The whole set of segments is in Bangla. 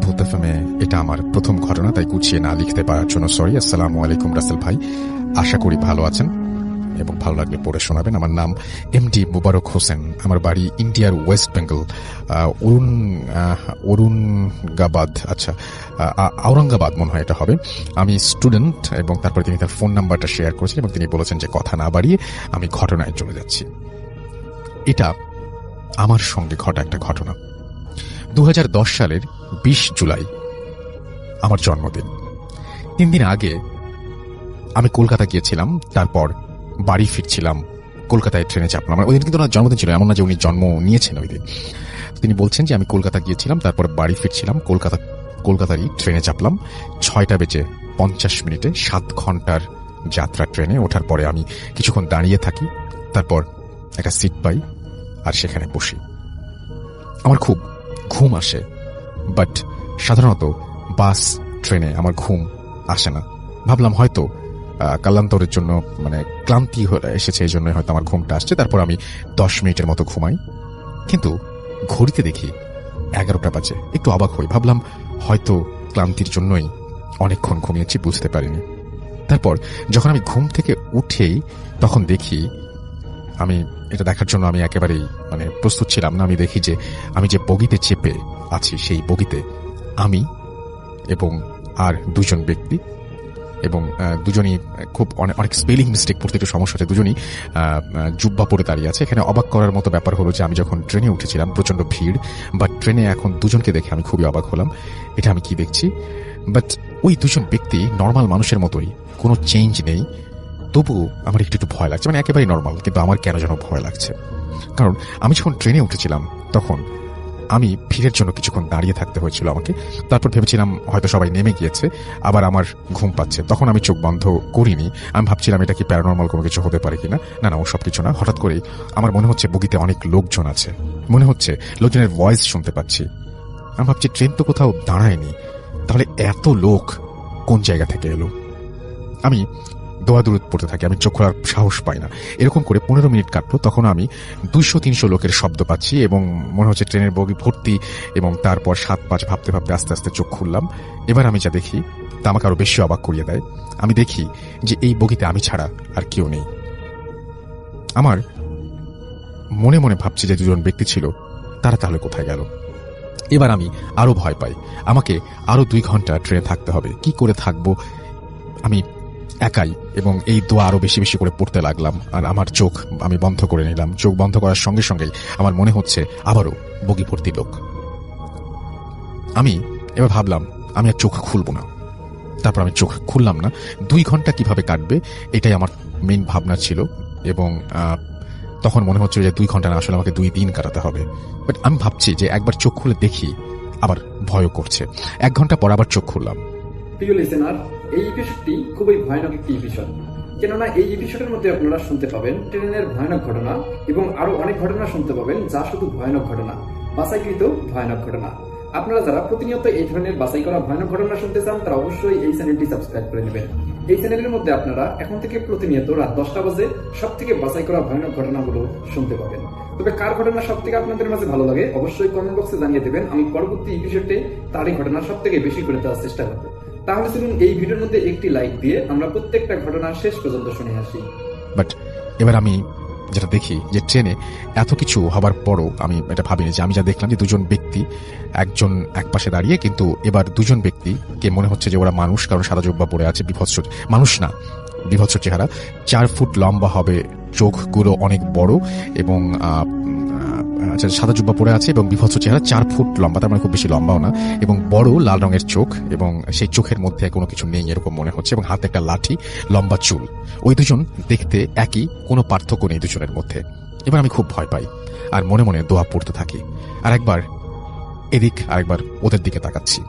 ভূত এফএমে এটা আমার প্রথম ঘটনা, তাই গুছিয়ে না লিখতে পারার জন্য সরি। আসসালামু আলাইকুম রাসেল ভাই, আশা করি ভালো আছেন এবং ভালো লাগলে পড়ে শোনাবেন। আমার নাম এমডি মুবারক হোসেন, আমার বাড়ি ইন্ডিয়ার ওয়েস্ট বেঙ্গল ঔরঙ্গাবাদ, ঔরঙ্গাবাদ মনে হয় এটা হবে। আমি স্টুডেন্ট এবং তারপরে তিনি তার ফোন নাম্বারটা শেয়ার করেছেন এবং তিনি বলেছেন যে কথা না বাড়িয়ে আমি ঘটনায় চলে যাচ্ছি। এটা আমার সঙ্গে ঘটা একটা ঘটনা। 2010 সালের 20 জুলাই আমার জন্মদিন। 3 দিন আগে আমি কলকাতা গিয়েছিলাম, তারপর বাড়ি ফিরছিলাম, কলকাতায় ট্রেনে চাপলাম। ওই দিন কিন্তু ওনার জন্মদিন ছিল, এমন না যে উনি জন্ম নিয়েছেন ওই দিন। তিনি বলছেন যে আমি কলকাতা গিয়েছিলাম, তারপর বাড়ি ফিরছিলাম, কলকাতারই ট্রেনে চাপলাম 6:50 7 ঘন্টার যাত্রা ট্রেনে। ওঠার পরে আমি কিছুক্ষণ দাঁড়িয়ে থাকি, তারপর একটা সিট পাই আর সেখানে বসি। আমার খুব ঘুম আসে, বাট সাধারণত বাস ট্রেনে আমার ঘুম আসে না। ভাবলাম হয়তো কালান্তরের জন্য ক্লান্তি এসেছে, এই জন্য হয়তো আমার ঘুমটা আসছে। তারপর আমি 10 মিনিটের মতো ঘুমাই, কিন্তু ঘড়িতে দেখি 11টা বাজে। একটু অবাক হই, ভাবলাম হয়তো ক্লান্তির জন্যই অনেকক্ষণ ঘুমিয়েছি, বুঝতে পারিনি। তারপর যখন আমি ঘুম থেকে উঠেই তখন দেখি, আমি এটা দেখার জন্য আমি একেবারেই প্রস্তুত ছিলাম না। আমি দেখি যে আমি যে বগিতে চেপে আছি সেই বগিতে আমি এবং আর 2জন ব্যক্তি, এবং দুজনই খুব অনেক স্পেলিং মিস্টেক, প্রতিটা সমস্যা আছে। দুজনই জুব্বা পরে দাঁড়িয়ে আছে। এখানে অবাক করার মতো ব্যাপার হলো যে আমি যখন ট্রেনে উঠেছিলাম প্রচন্ড ভিড়, বাট ট্রেনে এখন 2জনকে দেখে আমি খুবই অবাক হলাম। এটা আমি কি দেখছি? বাট ওই 2জন ব্যক্তি নর্মাল মানুষের মতোই, কোনো চেঞ্জ নেই। তবুও আমার একটু ভয় লাগছে, একেবারেই নর্মাল, কিন্তু আমার কেন যেন ভয় লাগছে। কারণ আমি যখন ট্রেনে উঠেছিলাম তখন আমি ভিড়ের জন্য কিছুক্ষণ দাঁড়িয়ে থাকতে হয়েছিল আমাকে। তারপর ভেবেছিলাম হয়তো সবাই নেমে গিয়েছে, আবার আমার ঘুম পাচ্ছে। তখন আমি চোখ বন্ধ করিনি। আমি ভাবছিলাম এটা কি প্যারানর্মাল কোনো কিছু হতে পারে কিনা। না, ও সব কিছু না। হঠাৎ করেই আমার মনে হচ্ছে বগিতে অনেক লোকজন আছে, মনে হচ্ছে লোকজনের ভয়েস শুনতে পাচ্ছি। আমি ভাবছি ট্রেন তো কোথাও দাঁড়ায়নি, তাহলে এত লোক কোন জায়গা থেকে এলো? আমি দোয়াদুরুদ পড়তে থাকি, আমি চোখ খোলার সাহস পাই না। এরকম করে 15 মিনিট কাটলো। তখন আমি 200-300 লোকের শব্দ পাচ্ছি এবং মনে হচ্ছে ট্রেনের বগি ভর্তি। এবং তারপর 7-5 ভাবতে ভাবতে আস্তে আস্তে চোখ খুললাম। এবার আমি যা দেখি তা আমাকে আরো বেশি অবাক করিয়ে দেয়। আমি দেখি যে এই বগিতে আমি ছাড়া আর কেউ নেই। আমার মনে মনে ভাবছি যে 2জন ব্যক্তি ছিল, তারা তাহলে কোথায় গেল? এবার আমি আরো ভয় পাই। আমাকে আরো 2 ঘন্টা ট্রেনে থাকতে হবে। কি করে থাকবো? আমি একাই, এবং এই দোয়া আরো বেশি বেশি করে পড়তে লাগলাম। আর আমার চোখ আমি বন্ধ করে নিলাম। চোখ বন্ধ করার সঙ্গে সঙ্গেই আমার মনে হচ্ছে আবারও বগি ভর্তি লোক। আমি এবার ভাবলাম আমি আর চোখ খুলব না। তারপর আমি চোখ খুললাম না। 2 ঘন্টা কিভাবে কাটবে এটাই আমার মেইন ভাবনা ছিল। এবং তখন মনে হচ্ছিল যে 2 ঘন্টা না, আসলে আমাকে 2 দিন কাটাতে হবে। বাট আমি ভাবছি যে একবার চোখ খুলে দেখি, আবার ভয়ও করছে। 1 ঘন্টা পর আবার চোখ খুললাম। প্রিয় লিসেনার, এই এপিসোডটি খুবই ভয়ানক একটি এপিসোড, কেননা এই এপিসোডের মধ্যে আপনারা শুনতে পাবেন ট্রেনের ভয়ানক ঘটনা এবং আরো অনেক ঘটনা শুনতে পাবেন যা শুধু ভয়ানক ঘটনা, বাছাইকৃত ভয়ানক ঘটনা। আপনারা যারা প্রতিনিয়ত এই ধরনের বাছাই করা ভয়ানক ঘটনা শুনতে চান তারা অবশ্যই এই চ্যানেলটি সাবস্ক্রাইব করে নেবেন। এই চ্যানেলের মধ্যে আপনারা এখন থেকে প্রতিনিয়ত রাত 10টা বাজে সব থেকে বাছাই করা ভয়ানক ঘটনাগুলো শুনতে পাবেন। তবে কার ঘটনা সব থেকে আপনাদের মাঝে ভালো লাগে অবশ্যই কমেন্ট বক্সে জানিয়ে দেবেন। আমি পরবর্তী এপিসোডে তারই ঘটনা সব থেকে বেশি করে দেওয়ার চেষ্টা করব। তাহলে চলুন এই ভিডিওর মধ্যে একটি লাইক দিয়ে আমরা প্রত্যেকটা ঘটনা শেষ পর্যন্ত শুনে আসি। বাট এবার আমি যেটা দেখি যে ট্রেনে এত কিছু হবার পরও আমি এটা ভাবিনি যে আমি যা দেখলাম যে 2জন ব্যক্তি, একজন এক পাশে দাঁড়িয়ে, কিন্তু এবার 2জন ব্যক্তিকে মনে হচ্ছে যে ওরা মানুষ, কারণ সাদা জুব্বা পরে আছে। বিভৎস মানুষ না, বিভৎস চেহারা, 4 ফুট লম্বা হবে, চোখগুলো অনেক বড় এবং সাদা জুব্বা পরে আছে এবং বিভৎস চেহারা, 4 ফুট লম্বা, তার খুব বেশি লম্বাও না, এবং বড় লাল রঙের চোখ, এবং সেই চোখের মধ্যে কোনো কিছু নেই এরকম মনে হচ্ছে, এবং হাতে একটা লাঠি, লম্বা চুল। ওই 2জন দেখতে একই, কোনো পার্থক্য নেই 2জনের মধ্যে। এবার আমি খুব ভয় পাই আর মনে মনে দোয়া পড়তে থাকি। আর একবার এদিক আরেকবার ওদের দিকে তাকাচ্ছি।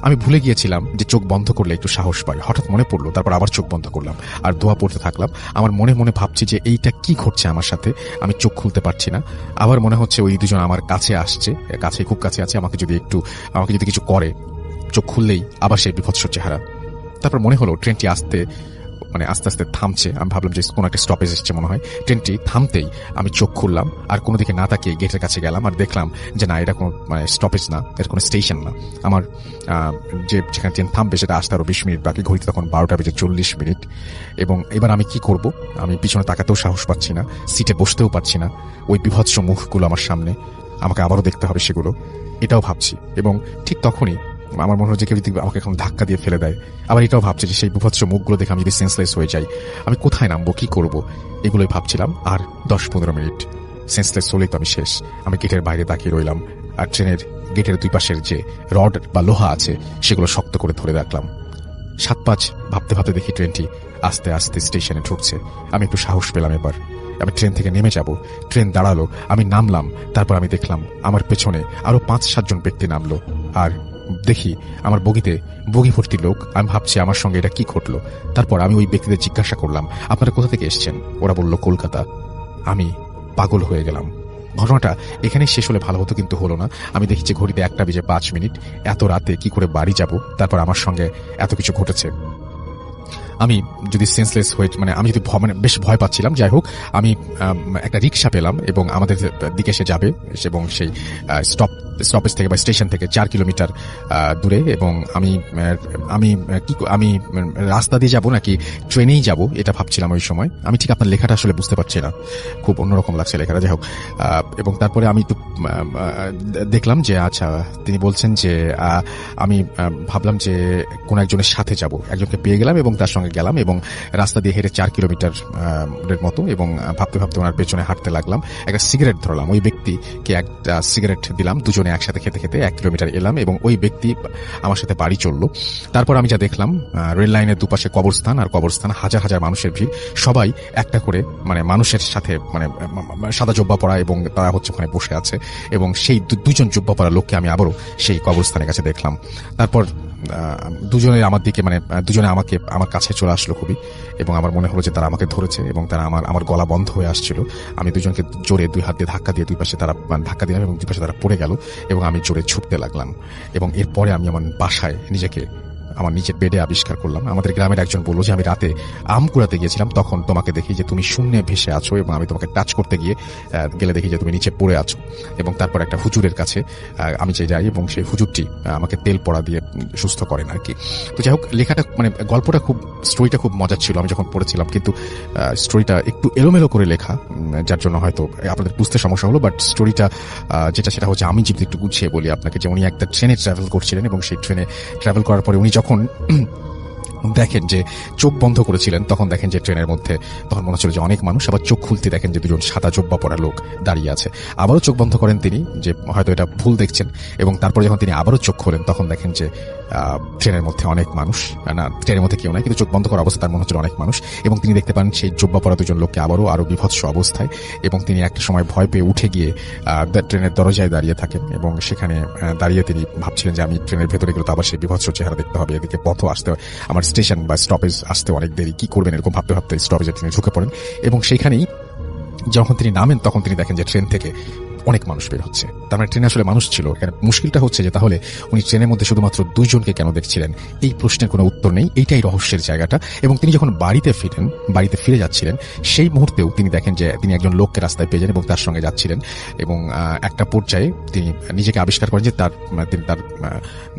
আমি ভুলে গিয়েছিলাম যে চোখ বন্ধ করলে একটু সাহস পাই। হঠাৎ মনে পড়লো, তারপর আবার চোখ বন্ধ করলাম আর দোয়া পড়তে থাকলাম। আমার মনে মনে ভাবছি যে এইটা কি ঘটছে আমার সাথে, আমি চোখ খুলতে পারছি না। আবার মনে হচ্ছে ওই 2জন আমার কাছে আসছে, কাছে, খুব কাছে আছে, আমাকে যদি কিছু করে, চোখ খুললেই আবার সেই বিভৎস চেহারা। তারপর মনে হলো ট্রেনটি আসতে মানে আস্তে আস্তে থামছে। আমি ভাবলাম যে কোনো একটা স্টপেজ এসছে মনে হয়। ট্রেনটি থামতেই আমি চোখ খুললাম আর কোনো দিকে না তাকিয়ে গেটের কাছে গেলাম আর দেখলাম যে না, এটা কোনো মানে স্টপেজ না, এর কোনো স্টেশন না। আমার যেখানে ট্রেন থামবে সেটা আসতে আরো 20 মিনিট বাকি। ঘড়িতে তখন 12:40 এবং এবার আমি কি করব? আমি পিছনে তাকাতেও সাহস পাচ্ছি না, সিটে বসতেও পারছি না। ওই বিভৎস মুখগুলো আমার সামনে, আমাকে আবারও দেখতে হবে সেগুলো, এটাও ভাবছি। এবং ঠিক তখনই আমার মনে হয় যে কেউ যদি আমাকে এখন ধাক্কা দিয়ে ফেলে দেয়। আবার এটাও ভাবছি যে সেই বিভৎস মুখগুলো দেখে আমি যদি সেন্সলেস হয়ে যাই, আমি কোথায় নামবো, কি করব, এগুলোই ভাবছিলাম। আর 10-15 মিনিট সেন্সলেস হলেই তো আমি শেষ। আমি গেটের বাইরে তাকিয়ে রইলাম আর ট্রেনের গেটের দুই পাশের যে রড বা লোহা আছে সেগুলো শক্ত করে ধরে রাখলাম। 7-5 ভাবতে ভাবতে দেখি ট্রেনটি আস্তে আস্তে স্টেশনে ঢুকছে। আমি একটু সাহস পেলাম। এবার আমি ট্রেন থেকে নেমে যাব। ট্রেন দাঁড়ালো, আমি নামলাম। তারপর আমি দেখলাম আমার পেছনে আরো 5-7 জন ব্যক্তি নামলো আর দেখি আমার বগি ভর্তি লোক। আমি ভাবছি আমার সঙ্গে এটা কি ঘটলো। তারপর আমি ওই ব্যক্তিদের জিজ্ঞাসা করলাম, আপনারা কোথা থেকে এসেছেন? ওরা বলল কলকাতা। আমি পাগল হয়ে গেলাম। ঘটনাটা এখানেই শেষ হলে ভালো হতো, কিন্তু হলো না। আমি দেখি যে ঘড়িতে 1:05। এত রাতে কি করে বাড়ি যাব? তারপর আমার সঙ্গে এত কিছু ঘটেছে। আমি যদি সেন্সলেস হয়ে মানে আমি যদি মানে বেশ ভয় পাচ্ছিলাম। যাই হোক, আমি একটা রিক্সা পেলাম এবং আমাদের দিকে সে যাবে এবং সেই স্টপেজ থেকে বা স্টেশন থেকে 4 কিলোমিটার দূরে। এবং আমি রাস্তা দিয়ে যাব নাকি ট্রেনেই যাব এটা ভাবছিলাম ওই সময়। আমি ঠিক আপনার লেখাটা আসলে বুঝতে পারছি না, খুব অন্যরকম লাগছে লেখাটা। যাই হোক, এবং তারপরে আমি একটু দেখলাম যে আচ্ছা, তিনি বলছেন যে আমি ভাবলাম যে কোন একজনের সাথে যাব। একজনকে পেয়ে গেলাম এবং তার সঙ্গে গেলাম এবং রাস্তা দিয়ে হেঁটে 4 কিলোমিটার মতো। এবং ভাবতে ভাবতে ওনার পেছনে হাঁটতে লাগলাম। একটা সিগারেট ধরলাম, ওই ব্যক্তিকে একটা সিগারেট দিলাম। দুজনে একসাথে খেতে খেতে 1 কিলোমিটার এলাম এবং ওই ব্যক্তি আমার সাথে বাড়ি চললো। তারপর আমি যা দেখলাম, রেল লাইনের দুপাশে কবরস্থান আর কবরস্থান, হাজার হাজার মানুষের ভিড়। সবাই একটা করে মানে মানুষের সাথে মানে সাদা জব্বা পরা এবং তারা হচ্ছে ওখানে বসে আছে। এবং সেই দুজন জব্বা পরা লোককে আমি আবারও সেই কবরস্থানের কাছে দেখলাম। তারপর দুজনে আমার দিকে মানে দুজনে আমার কাছে চলে আসলো খুবই। এবং আমার মনে হলো যে তারা আমাকে ধরেছে এবং তারা আমার গলা বন্ধ হয়ে আসছিল। আমি দুজনকে জোরে 2 হাত দিয়ে ধাক্কা দিয়ে দুই পাশে তারা ধাক্কা দিলাম এবং দুই পাশে তারা পড়ে গেল এবং আমি জোরে ছুটতে লাগলাম। এবং এরপরে আমি আমার বাসায় নিজেকে আমার নিচের বেডে আবিষ্কার করলাম। আমাদের গ্রামের একজন বলল যে আমি রাতে আম কুড়াতে গিয়েছিলাম, তখন তোমাকে দেখি যে তুমি শূন্যে ভেসে আছো এবং আমি তোমাকে টাচ করতে গেলে দেখি যে তুমি নিচে পড়ে আছো। এবং তারপর একটা হুজুরের কাছে আমি যাই এবং সেই হুজুরটি আমাকে তেল পড়া দিয়ে সুস্থ করেন আর কি। তো যাই হোক, লেখাটা মানে গল্পটা স্টোরিটা খুব মজার ছিল আমি যখন পড়েছিলাম, কিন্তু স্টোরিটা একটু এলোমেলো করে লেখা, যার জন্য হয়তো আপনাদের বুঝতে সমস্যা হলো। বাট স্টোরিটা সেটা হচ্ছে, আমি যদি একটু গুছিয়ে বলি আপনাকে, যে উনি একটা ট্রেনে ট্রাভেল করছিলেন এবং সেই ট্রেনে ট্রাভেল করার পরে উনি যখন দেখেন যে চোখ বন্ধ করেছিলেন, তখন দেখেন যে ট্রেনের মধ্যে তখন মনে হচ্ছিল যে অনেক মানুষ। আবার চোখ খুলতে দেখেন যে 2 সাদা জব্বা পরা লোক দাঁড়িয়ে আছে। আবারও চোখ বন্ধ করেন তিনি, যে হয়তো এটা ভুল দেখছেন। এবং তারপরে যখন তিনি আবারও চোখ খোলেন তখন দেখেন যে ট্রেনের মধ্যে অনেক মানুষ, না ট্রেনের মধ্যে কেউ নাই, কিন্তু চোখ বন্ধ করা অবস্থা তার মনে হচ্ছিল অনেক মানুষ। এবং তিনি দেখতে পান সেই জব্বা পরা 2 লোককে আরো বিভৎস অবস্থায়। এবং তিনি একটা সময় ভয় পেয়ে উঠে গিয়ে ট্রেনের দরজায় দাঁড়িয়ে থাকেন এবং সেখানে দাঁড়িয়ে তিনি ভাবছিলেন যে আমি ট্রেনের ভেতরে গেলে তো আবার সেই বিভৎস চেহারা দেখতে হবে, এদিকে পথও আসতে হয়, আমার স্টেশন বা স্টপেজ আসতে অনেক দেরি, কি করবেন এরকম ভাবতে ভাবতে স্টপেজে তিনি ঝুঁকে পড়েন। এবং সেইখানেই যখন তিনি নামেন তখন তিনি দেখেন যে ট্রেন থেকে অনেক মানুষ বের হচ্ছে। তার মানে ট্রেনে আসলে মানুষ ছিল। এখানে মুশকিলটা হচ্ছে যে তাহলে উনি ট্রেনের মধ্যে শুধুমাত্র 2 জনকে কেন দেখছিলেন? এই প্রশ্নের কোনো উত্তর নেই। এইটাই রহস্যের জায়গাটা। এবং তিনি যখন বাড়িতে ফিরে যাচ্ছিলেন, সেই মুহূর্তেও তিনি দেখেন যে তিনি একজন লোককে রাস্তায় পেয়ে যান এবং তার সঙ্গে যাচ্ছিলেন। এবং একটা পর্যায়ে তিনি নিজেকে আবিষ্কার করেন যে তিনি তার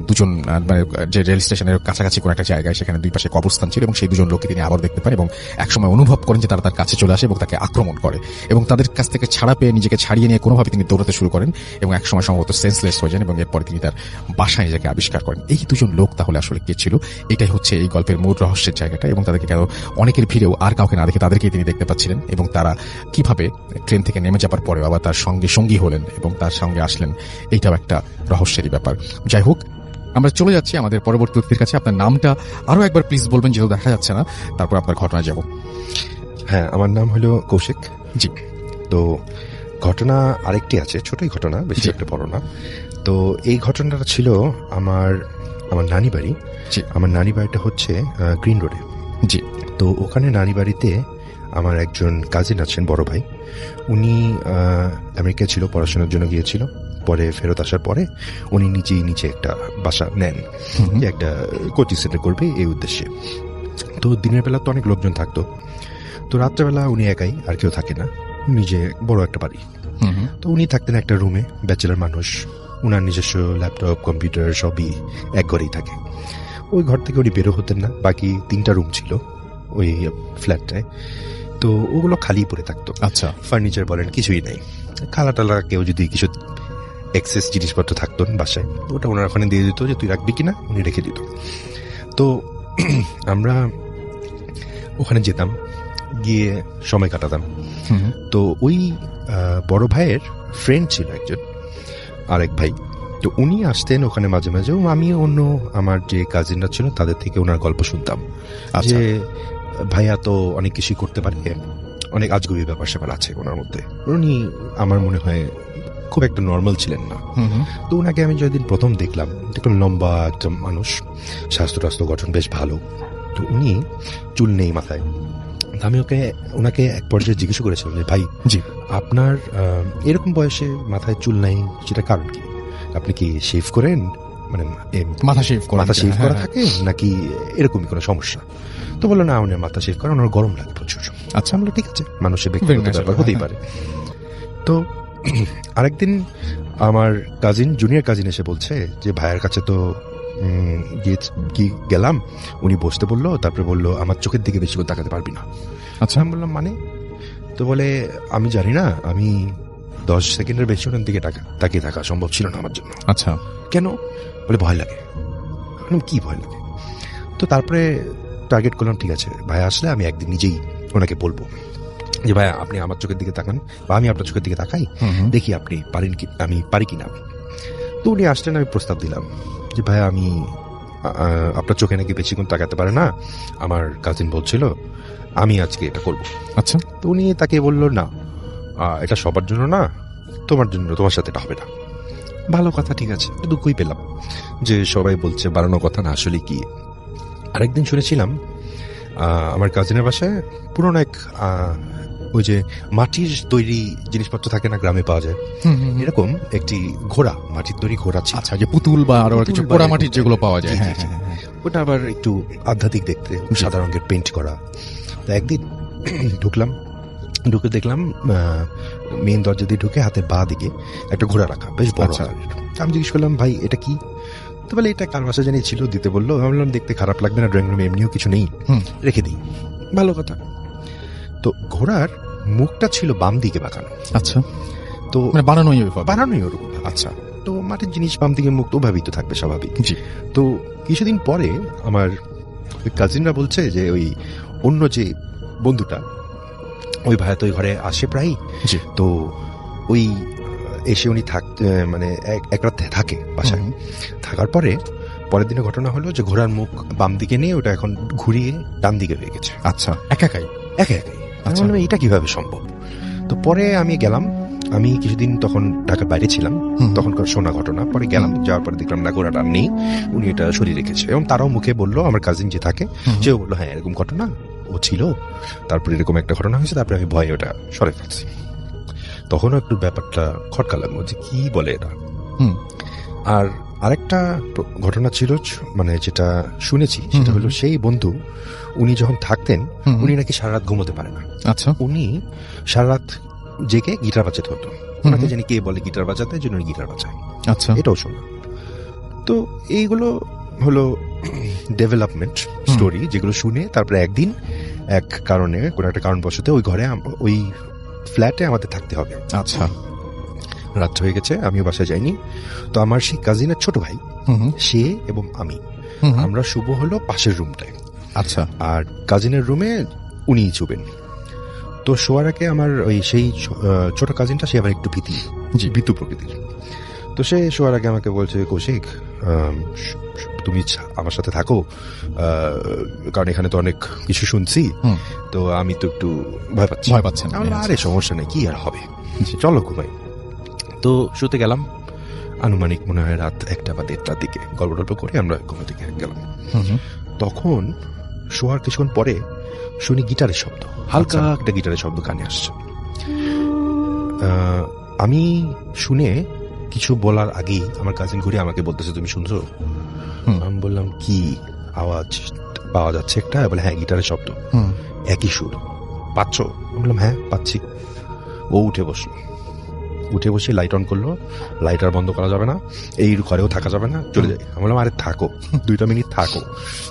2 জন মানে যে রেল স্টেশনের কাছাকাছি কোনো একটা জায়গায়, সেখানে 2 পাশে কবরস্থান ছিল এবং সেই 2 জন লোককে তিনি আবার দেখতে পান এবং একসময় অনুভব করেন যে তারা তার কাছে চলে আসে এবং তাকে আক্রমণ করে। এবং তাদের কাছ থেকে ছাড়া পেয়ে নিজেকে ছাড়িয়ে নিয়ে কোনোভাবে তিনি দৌড়াতে শুরু করেন এবং একসময় সম্ভবত সেন্সলেস হয়ে যান। এবং এরপরে তিনি তার বাসায় নিজেকে আবিষ্কার করেন। এই 2 জন লোক তাহলে আসলে কে ছিল? এটাই হচ্ছে এই গল্পের মূল রহস্যের জায়গাটা। এবং তাদেরকে কেন অনেকের ভিড়েও আর কাউকে না দেখে তাদেরকেই তিনি দেখতে পাচ্ছিলেন এবং তারা কিভাবে ট্রেন থেকে নেমে যাবার পরেও আবার তার সঙ্গী হলেন এবং তার সঙ্গে আসলেন, এইটাও একটা রহস্যেরই ব্যাপার। যাই হোক, আমরা চলে যাচ্ছি আমাদের পরবর্তী অতিথির কাছে। আপনার নামটা আরো একবার প্লিজ বলবেন, যেহেতু দেখা যাচ্ছে না, তারপর আপনার ঘটনায় যাব। হ্যাঁ, আমার নাম হলো কৌশিক। জি। তো ঘটনা আরেকটি আছে, ছোটই ঘটনা, বেশি একটা বড় না। তো এই ঘটনাটা ছিল আমার নানি বাড়ি। আমার নানি বাড়িটা হচ্ছে গ্রিন রোডে। জি। তো ওখানে নানি বাড়িতে আমার একজন কাজিন আছেন, বড় ভাই। উনি আমেরিকা ছিল, পড়াশোনার জন্য গিয়েছিল। পরে ফেরত আসার পরে উনি নিচে একটা বাসা নেন, যে একটা কোচিং সেন্টার করবে এই উদ্দেশ্যে। তো দিনের বেলা তো অনেক লোকজন থাকতো, তো রাত্রেবেলা উনি একাই, আর কেউ থাকে না, নিজে বড় একটা বাড়ি। তো উনি থাকতেন একটা রুমে, ব্যাচেলার মানুষ, উনার নিজস্ব ল্যাপটপ কম্পিউটার সবই এক ঘরেই থাকে। ওই ঘর থেকে উনি বেরো হতেন না। বাকি 3টা রুম ছিল ওই ফ্ল্যাটটায়, তো ওগুলো খালি পড়ে থাকতো। আচ্ছা, ফার্নিচার বলেন কিছুই নাই। খালা টালা কেউ যদি কিছু এক্সেস জিনিসপত্র থাকতো বাসায়, ওটা ওনার ওখানে দিয়ে দিত যে তুই রাখবি কিনা, উনি রেখে দিত। তো আমরা ওখানে যেতাম, গিয়ে সময় কাটাতাম। তো ওই বড় ভাইয়ের ফ্রেন্ড ছিল একজন, আরেক ভাই। তো উনি আসতেন ওখানে মাঝে মাঝে, আমি অন্য আমার যে কাজিনরা ছিল তাদের থেকে ওনার গল্প শুনতাম যে ভাইয়া তো অনেক কিছুই করতে পারে, অনেক আজগুবি ব্যাপার স্যাপার আছে ওনার মধ্যে। উনি আমার মনে হয় খুব একটা নর্মাল ছিলেন না। তো ওনাকে আমি যেদিন প্রথম দেখলাম লম্বা একটা মানুষ, স্বাস্থ্য টাস্থ্য গঠন বেশ ভালো। তো উনি চুল নেই মাথায়। আমি ওনাকে এক পর্যায়ে জিজ্ঞেস করেছিলাম যে ভাই, জি, আপনার এরকম বয়সে মাথায় চুল নাই, সেটা কারণ কি? আপনি কি শেভ করেন, মানে মাথা শেভ করা থাকে নাকি এরকমই কোনো সমস্যা? তো বললো না, উনি মাথা শেভ করেন, ওনার গরম লাগে প্রচুর। আচ্ছা, আমরা ঠিক আছে, মানুষের ব্যক্তিগত ব্যাপার হতেই পারে। তো আরেকদিন আমার জুনিয়র কাজিন এসে বলছে যে ভাইয়ের কাছে তো গেলাম, উনি বসতে বললো, তারপরে বললো আমার চোখের দিকে বেশি করে তাকাতে পারবি না। আচ্ছা, আমি বললাম মানে? তো বলে আমি জানি না, আমি 10 সেকেন্ডের বেশি ওনার দিকে তাকিয়ে থাকা সম্ভব ছিল না আমার জন্য। আচ্ছা, কেন? বলে ভয় লাগে। কি ভয় লাগে? তো তারপরে টার্গেট করলাম, ঠিক আছে ভাই আসলে আমি একদিন নিজেই ওনাকে বলবো যে ভাই আপনি আমার চোখের দিকে তাকান, বা আমি আপনার চোখের দিকে তাকাই, দেখি আপনি পারেন কি, আমি পারি কিনা। তো উনি আসলেন, আমি প্রস্তাব দিলাম যে ভাই আমি আপনার চোখে নাকি বেশিক্ষণ তাকাতে পারে না, আমার কাজিন বলছিল আমি আজকে এটা করব। আচ্ছা, তো উনি তাকে বলল না, এটা সবার জন্য না, তোমার জন্য, তোমার সাথে এটা হবে না। ভালো কথা, ঠিক আছে। দুঃখই পেলাম যে সবাই বলছে বাড়ানো কথা না, আসলে কি। আরেকদিন শুনেছিলাম আমার কাজিনের বাসায় পুরনো এক ওই যে মাটির তৈরি জিনিসপত্র থাকে না, গ্রামে পাওয়া যায়, এরকম একটি ঘোড়া, মাটির তৈরি ঘোড়া। আচ্ছা, যে পুতুল বা আরো কিছু পোড়া মাটির যেগুলো পাওয়া যায়, হ্যাঁ, ওটা আবার একটু আধ্যাত্মিক দেখতে, সাদা রঙের পেন্ট করা। তো একদিন ঢুকে দেখলাম মেইন দরজা দিয়ে ঢুকে হাতে বাঁ দিকে একটা ঘোড়া রাখা, বেশ বড়। আমি জিজ্ঞেস করলাম ভাই এটা কি? তো বলে এটা কার বাসা জানি ছিল, দিতে বললো। আমি বললাম দেখতে খারাপ লাগবে না, ড্রয়িং রুমে এমনিও কিছু নেই, রেখে দিই। ভালো কথা। তো ঘোড়ার মুখটা ছিল বাম দিকে বাঁকানো। আচ্ছা, তো বানানোই ওরকম। আচ্ছা, তো মাটির জিনিস বাম দিকে মুখ তো ওভাবেই তো থাকবে স্বাভাবিক। জি। তো কিছুদিন পরে আমার কাজিনরা বলছে যে ওই অন্য যে বন্ধুটা, ওই ভাইয়া তো ওই ঘরে আসে প্রায়, তো ওই এসে উনি মানে এক রাত থাকে বাসায়। থাকার পরের দিনে ঘটনা হলো যে ঘোড়ার মুখ বাম দিকে নিয়ে ওটা এখন ঘুরিয়ে ডান দিকে হয়ে গেছে। আচ্ছা, একাই। আচ্ছা, এটা কিভাবে সম্ভব? তো পরে আমি গেলাম, আমি কিছুদিন তখন ঢাকার বাইরে ছিলাম, তখনকার শোনা ঘটনা। পরে গেলাম, যাওয়ার পরে দেখলাম না, ঘোড়াটা নেই, উনি এটা সরিয়ে রেখেছে। এবং তারাও মুখে বললো, আমার কাজিন যে থাকে সেও বললো হ্যাঁ এরকম ঘটনা ও ছিল, তারপরে এরকম একটা ঘটনা হয়েছে, তারপরে আমি ভয়ে ওটা সরে ফেলছি। তখনও একটু ব্যাপারটা খটকা লাগলো যে কি বলে এটা। আর আরেকটা ঘটনা ছিল, মানে যেটা শুনেছি সেটা হলো সেই বন্ধু, উনি যখন থাকতেন উনি নাকি সারা রাত ঘুমোতে পারে না। আচ্ছা, উনি সারা রাত জেগে গিটার বাজাতে হতো। ওনাকে জানি কে বলে গিটার বাজাতে, জন্য গিটার বাজায়। আচ্ছা, এটাও শোনা। তো এইগুলো হলো ডেভেলপমেন্ট স্টোরি, যেগুলো শুনে তারপরে একদিন এক কারণে, কোনো একটা কারণবশত ওই ঘরে, ওই ফ্ল্যাটে আমাদের থাকতে হবে। আচ্ছা, রাত হয়ে গেছে, আমিও বাসায় যাইনি। তো আমার সেই কাজিনের ছোট ভাই, সে এবং আমরা শুভ হলো পাশের রুমটায়। আচ্ছা, আর কাজিনের রুমে উনিই শুবেন। তো শোয়ার আগে আমার ওই সেই ছোট কাজিনটা, সে আবার একটু ভীতু প্রকৃতির। তো সে শোয়ার আগে আমাকে বলছে, কৌশিক তুমি আমার সাথে থাকো, কারণ এখানে তো অনেক কিছু শুনছি, তো আমি তো একটু ভয় পাচ্ছেন। আরে সমস্যা নেই, কি আর হবে, চলো ঘুমাই। তো শুতে গেলাম, আনুমানিক মনে হয় রাত 1টা বা 1:30টার দিকে গল্প করে আমরা ঘুমাতে গেলাম। তখন শোয়ার কিছুক্ষণ পরে শুনি গিটারের শব্দ, হালকা একটা গিটারের শব্দ কানে আসছে। আমি শুনে কিছু বলার আগেই আমার কাজিন ঘুরে আমাকে বলতেছে, তুমি শুনছো? আমি বললাম কি? আওয়াজ পাওয়া যাচ্ছে একটা, বলে হ্যাঁ গিটারের শব্দ, হুম। একই সুর, পাচ্ছ? আমি বললাম হ্যাঁ পাচ্ছি। ও উঠে বসলো, উঠে বসে লাইট অন করলো, লাইট আর বন্ধ করা যাবে না, এই ঘরেও থাকা যাবে না, চলে যাই। আমি বললাম আরে থাকো, 2 মিনিট থাকো,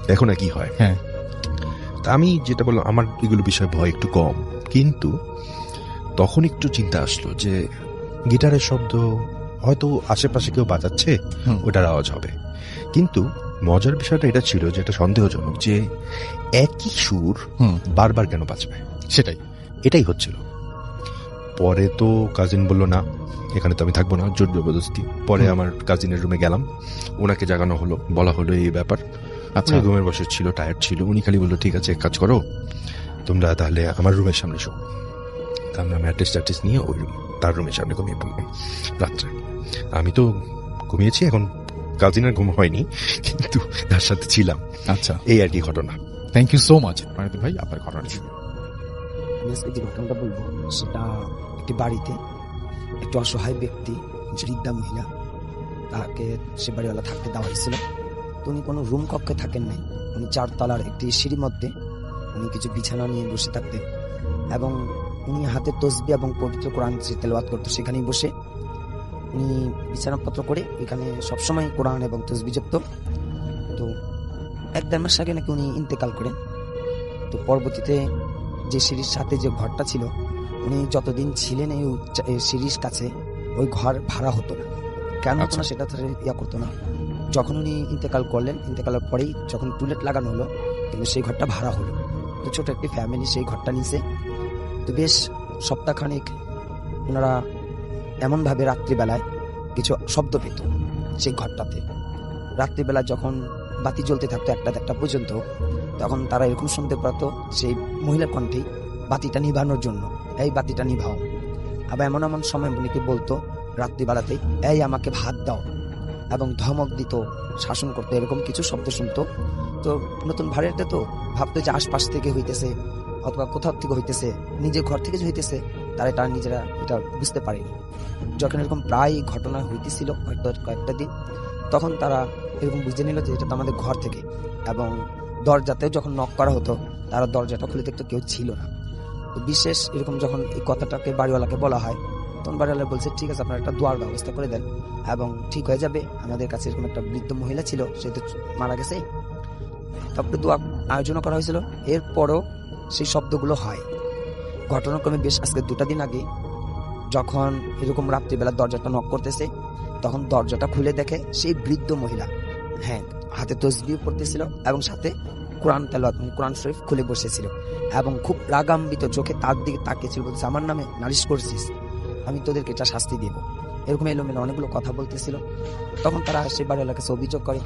দেখো না কি হয়। হ্যাঁ। তা আমি যেটা বললাম, আমার এগুলো বিষয়ে ভয় একটু কম, কিন্তু তখন একটু চিন্তা আসলো যে গিটারের শব্দ হয়তো আশেপাশে কেউ বাজাচ্ছে, হুম। ওটার আওয়াজ হবে। কিন্তু মজার বিষয়টা এটা ছিল যে এটা সন্দেহজনক যে একই সুর হুম। বারবার কেন বাজবে, সেটাই। এটাই হচ্ছিল। পরে তো কাজিন বলল না এখানে তো আমি থাকবো না, জোর জবরদস্তি। পরে আমার কাজিনের রুমে গেলাম, ওনাকে জাগানো হলো, বলা হলো এই ব্যাপার। আচ্ছা। উনি রুমের বসে ছিল, টায়ার্ড ছিল, উনি খালি বললো ঠিক আছে এক কাজ করো, তোমরা তাহলে আমার রুমের সামনে শো। তা আমরা ম্যাট্রেস নিয়ে ওই তার রুমের সামনে ঘুমিয়ে পড়লাম রাত্রে। আমি তো ঘুমিয়েছি, এখন কাজিনের ঘুম হয়নি, কিন্তু তার সাথে ছিলাম। আচ্ছা, এই আর কি ঘটনা। থ্যাংক ইউ সো মাচ মানিতুল ভাই, আপনার ঘটনাটি শুনে। আমি আজকে যে ঘটনাটা বলবো সেটা একটি বাড়িতে একটি অসহায় ব্যক্তি, বৃদ্ধা মহিলা, তাকে সে বাড়িওয়ালা থাকতে দেওয়া হয়েছিল। তো উনি কোনো রুম কক্ষে থাকেন নাই, উনি 4 তলার একটি সিঁড়ির মধ্যে উনি কিছু বিছানা নিয়ে বসে থাকতেন, এবং উনি হাতে তসবিহ এবং পবিত্র কোরআন যে তেলাওয়াত করতো সেখানেই বসে উনি বিছানাপত্র করে এখানে সবসময় কোরআন এবং তসবিহ জপত। তো 1-1.5 মাস আগে নাকি উনি ইন্তেকাল করেন। তো পরবর্তীতে যে সিঁড়ির সাথে যে ঘরটা ছিল, উনি যতদিন ছিলেন এই সিঁড়ির কাছে ওই ঘর ভাড়া হতো না। কেন হতো না সেটা তারা ইয়া করতো না। যখন উনি ইন্তেকাল করলেন, ইন্তেকালের পরেই যখন টুলেট লাগানো হলো, কিন্তু সেই ঘরটা ভাড়া হলো। তো ছোট একটি ফ্যামিলি সেই ঘরটা নিছে। তো বেশ সপ্তাহখানেক ওনারা এমনভাবে রাত্রিবেলায় কিছু শব্দ পেত সেই ঘরটাতে। রাত্রিবেলা যখন বাতি জ্বলতে থাকতো 1টা পর্যন্ত, তখন তারা এরকম শুনতে পেত সেই মহিলার কণ্ঠে বাতিটা নিভানোর জন্য, এই বাতিটা নিভাও। আবার এমন এমন সময় উনিকে বলতো রাত্রিবেলাতেই, এই আমাকে ভাত দাও, এবং ধমক দিত, শাসন করতো, এরকম কিছু শব্দ শুনতো। তো নতুন ভাড়াটে তো ভাবতো যে আশপাশ থেকে হইতেছে অথবা কোথাও থেকে হইতেছে, নিজের ঘর থেকে যে হইতেছে, তারা এটা নিজেরা এটা বুঝতে পারেনি। যখন এরকম প্রায় ঘটনা হইতেছিল কয়েকটা দিন, তখন তারা এরকম বুঝে নিল যে এটা তো আমাদের ঘর থেকে, এবং দরজাতেও যখন নক করা হতো তারা দরজাটা খুলে দেখতো কেউ ছিল না। তো বিশেষ এরকম যখন এই কথাটাকে বাড়িওয়ালাকে বলা হয়, তখন বাড়িওয়ালা বলছে ঠিক আছে আপনারা একটা দোয়ার ব্যবস্থা করে দেন এবং ঠিক হয়ে যাবে। আমাদের কাছে এরকম একটা বৃদ্ধ মহিলা ছিল, সে তো মারা গেছে। তারপরে দোয়া আয়োজন করা হয়েছিল, এরপরও সেই শব্দগুলো হয়। ঘটনাক্রমে বেশ আজকে 2টা দিন আগে যখন এরকম রাত্রিবেলা দরজাটা নক করতেছে, তখন দরজাটা খুলে দেখে সেই বৃদ্ধ মহিলা, হ্যাঁ, হাতে তসবিহ পড়তেছিল এবং সাথে কোরআন তেলাওয়াত, কোরআন শরীফ খুলে বসেছিল, এবং খুব রাগান্বিত চোখে তার দিকে তাকিয়েছিল, বলছে আমার নামে নালিশ করছিস, আমি তোদেরকে এটা শাস্তি দেব, এরকম এলোমেলো অনেকগুলো কথা বলতেছিল। তখন তারা সেই বাড়িওয়ালার কাছে অভিযোগ করে,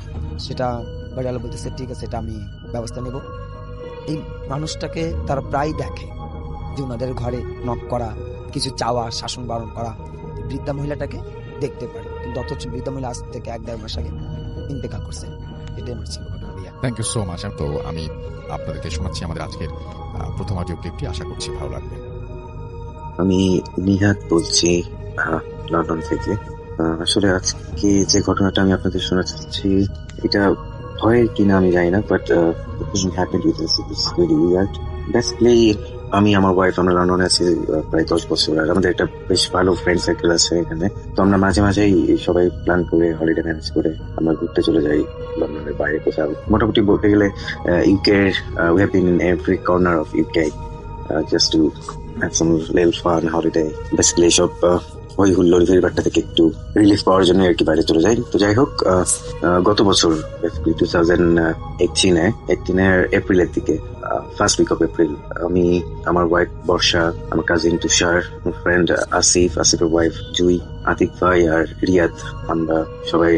সেটা বাড়িওয়ালা বলতেছে ঠিক আছে এটা আমি ব্যবস্থা নেব। এই মানুষটাকে তারা প্রায় দেখে যে ওনাদের ঘরে নক করা, কিছু চাওয়া, শাসন বারণ করা, বৃদ্ধা মহিলাটাকে দেখতে পারে, কিন্তু অথচ বৃদ্ধা মহিলা আজ থেকে 1-1.5 মাস আগে ইন্তেকাল করছে। এটাই আমার ছিল ঘটনা ভাইয়া। Thank you so much. তো আমি আপনাদেরকে শোনাচ্ছি আমাদের আজকের প্রথম অডিও ক্লিপটি, আশা করছি ভালো লাগবে। আমি নিহাত বলছি লন্ডন থেকে। আসলে আজকে যে ঘটনাটা আমি আপনাদের শোনাচ্ছি এটা হয় কিনা আমি জানি না, বাট বেসিক্যালি আমি আমার ওয়াইফ আমরা লন্ডনে আছি প্রায় 10 বছর, আর আমাদের একটা বেশ ভালো ফ্রেন্ড সার্কেল আছে এখানে। তো আমরা মাঝে মাঝেই সবাই প্ল্যান করে হলিডে ম্যানেজ করে আমরা ঘুরতে চলে যাই লন্ডনের বাইরে কোথাও। মোটামুটি বলতে গেলে UK we have been in every corner of UK just to have some little fun holiday. Basically সব ওই হুল্লোড় ভিড়ভাট্টা থেকে একটু রিলিফ পাওয়ার জন্য আর কি বাইরে চলে যাই। তো যাই হোক, গত বছর 2018 এপ্রিলের দিকে, ফার্স্ট উইক অফ এপ্রিল, আমি, আমার ওয়াইফ বর্ষা, আমার কাজিন তুষার, আমার ফ্রেন্ড আসিফের ওয়াইফ জুই, আতিক ভাই আর রিয়াদ, আমরা সবাই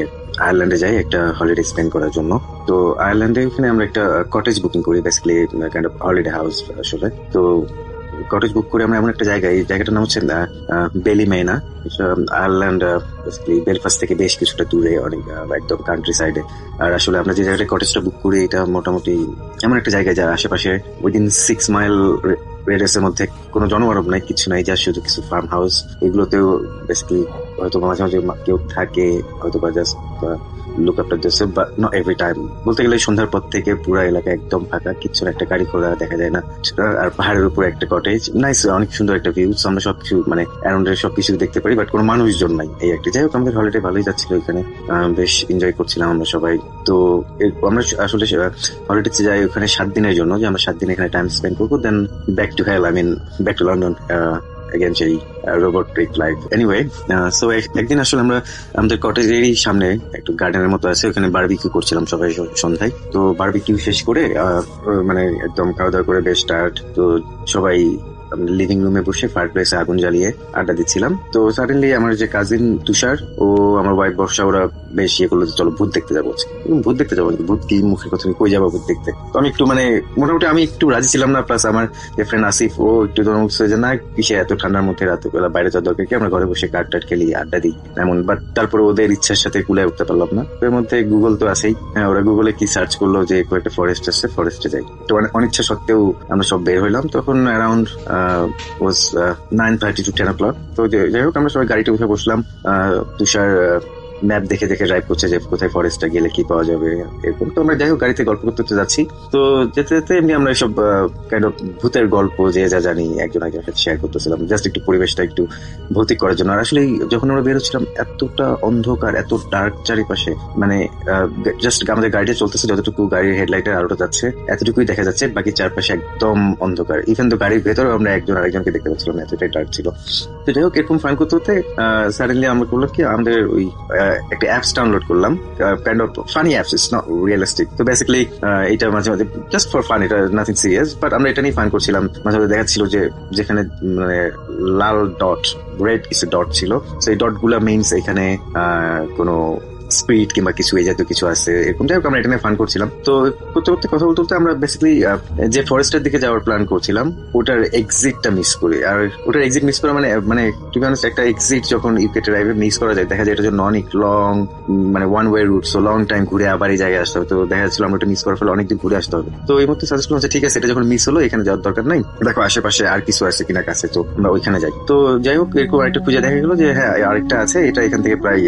আয়ারল্যান্ডে যাই একটা হলিডে স্পেন্ড করার জন্য। তো আয়ারল্যান্ডে এখানে আমরা একটা কটেজ বুকিং করি, basically kind of holiday house আসলে। তো কটেজ বুক করে আমরা এমন একটা জায়গায়, এই জায়গাটার নাম হচ্ছে বেলিমেইনা, আয়ারল্যান্ড বেসিক্যালি বেলফাস্ট থেকে বেশ কিছুটা দূরে, অনেক একদম কান্ট্রি সাইডে। আর আসলে আমরা যে জায়গাটা কটেজটা বুক করি এটা মোটামুটি এমন একটা জায়গায় যার আশেপাশে উইদিন 6 মাইল রেডিয়াসের মধ্যে কোনো জনমানব নাই, কিছু নাই, যা শুধু কিছু ফার্ম হাউস। এগুলোতেও বেসিক্যালি হয়তো মাঝে মাঝে কেউ থাকে, হয়তো বা just look after this, but not every time. বলতে গেলে সন্ধ্যার পর থেকে পুরো এলাকা একদম ফাঁকা, কিচ্ছু না, একটা গাড়ি ঘোড়া দেখা যায় না। আর পাহাড়ের উপর একটা কটেজ, নাইস, অনেক সুন্দর একটা ভিউ। আমরা সবকিছু মানে অ্যারাউন্ডের সবকিছু দেখতে পারি, বাট কোনো মানুষজন নাই, এই একটা। যাই হোক, আমাদের হলিডে ভালোই যাচ্ছিল এখানে, বেশ এনজয় করছিলাম আমরা সবাই। তো আমরা আসলে হলিডেতে যাই ওখানে 7 দিনের জন্য, যে আমরা 7 দিন এখানে টাইম স্পেন্ড করবো, then back to hell, I mean back to London again সেই রোবটিক লাইফ। এনিওয়ে, সো একদিন আসলে আমরা আমাদের কটেজেরই সামনে একটু গার্ডেনের মতো আছে, ওখানে বারবিকিউ করছিলাম সবাই সন্ধ্যায়। তো বারবিকিউ শেষ করে মানে একদম খাওয়া দাওয়া করে বেশ টায়ার্ড, তো সবাই লিভিং রুমে বসে ফায়ার প্লেসে আগুন জ্বালিয়ে আড্ডা দিচ্ছিলাম। তো সাডেনলি আমার যে কাজিন তুষার ও আমার ওয়াইফ বর্ষা, ওরা বেশ ইয়ে করলো যে চলো ভূত দেখতে যাবো। ভূত দেখতে যাবো, ভূত কি মুখের কথা, কই যাবো ভূত দেখতে? তো আমি একটু মানে মোটামুটি আমি একটু রাজি ছিলাম না, প্লাস আমার যে ফ্রেন্ড আসিফ ও একটু ধরুন যে না, কিসে এত ঠান্ডার মধ্যে রাতের বাইরে যাওয়ার দরকার কি, আমরা ঘরে বসে কার্ড টাট খেলি, আড্ডা দিই এমন। বাট তারপরে ওদের ইচ্ছার সাথে কুলে উঠতে পারলাম না। এর মধ্যে গুগল তো আছেই, হ্যাঁ, ওরা গুগলে কি সার্চ করলো যে একটা ফরেস্ট আছে, ফরেস্টে যাই। তো অনিচ্ছা সত্ত্বেও আমরা সব বের হইলাম। তখন অ্যারাউন্ড 9:30 to 10 o'clock। তো যাই হোক, আমরা সবাই গাড়িতে উঠে বসলাম। তুষার ম্যাপ দেখে দেখে ড্রাইভ করছে যে কোথায় ফরেস্টটা গেলে কি পাওয়া যাবে এরকম। তো আমরা যাই হোক গাড়িতে গল্প করতে যাচ্ছি। তো যেতে যেতে এমনি আমরা সব কাইন্ড অফ ভূতের গল্প যে যা জানি একজন একজনের সাথে শেয়ার করতেছিলাম, জাস্ট একটু পরিবেশটা একটু ভৌতিক করার জন্য। আর আসলে যখন আমরা বেরোচ্ছিলাম এতটা অন্ধকার, এত ডার্ক চারিপাশে, মানে জাস্ট আমাদের গাড়িটা চলতেছে, যতটুকু গাড়ির হেডলাইটের আলোটা যাচ্ছে এতটুকুই দেখা যাচ্ছে, বাকি চারপাশে একদম অন্ধকার। ইভেন তো গাড়ির ভেতরে আমরা একজন আরেকজনকে দেখতে পাচ্ছিলাম, এতটাই ডার্ক ছিল। তো যাই হোক, এরকম ফান করতে হতে সাডেনলি আমরা করলাম কি, আমাদের ওই একটা অ্যাপস ডাউনলোড করলাম, kind of funny apps, it's not realistic. তো বেসিক্যালি এটা মাঝে মাঝে জাস্ট ফর ফান, এটা নাথিং সিরিয়াস, বাট আমরা এটা নিয়ে ফান করছিলাম। মাঝে মাঝে দেখাচ্ছিল যে যেখানে মানে লাল ডট, রেড কিছু ডট ছিল, সেই ডট গুলা মিনস এখানে কোনো স্পিরিট কিংবা কিছু এই জাতীয় কিছু আছে এরকম। যাই হোক, আমরা এটা নিয়ে ফান করছিলাম। তো করতে করতে কথা বলতে বলতে আমরা বেসিক্যালি যে ফরেস্টের দিকে যাওয়ার প্ল্যান করছিলাম ওটার এক্সিটটা মিস করি। আর ওটার এক্সিট মিস করা মানে টু বি অনেস্ট, একটা এক্সিট যখন ইউকে ড্রাইভে মিস করা যায়, দেখা যায় এটা জন্য অনেক লং, মানে one way route, so long time ঘুরে আবার এই জায়গায় আসতে হবে। তো দেখা যাচ্ছিল আমরা এটা মিস করার ফলে অনেকদিন ঘুরে আসতে হবে। তো এই মধ্যে সাজেস্ট করলাম যে ঠিক আছে, এটা যখন মিস হলো এখানে যাওয়ার দরকার নাই, দেখো আশেপাশে আর কিছু আছে কিনা কাছে, তো আমরা ওইখানে যাই। তো যাই হোক, এরকম আরেকটা খুঁজে দেখা গেলো যে হ্যাঁ আরেকটা আছে, এটা এখান থেকে প্রায়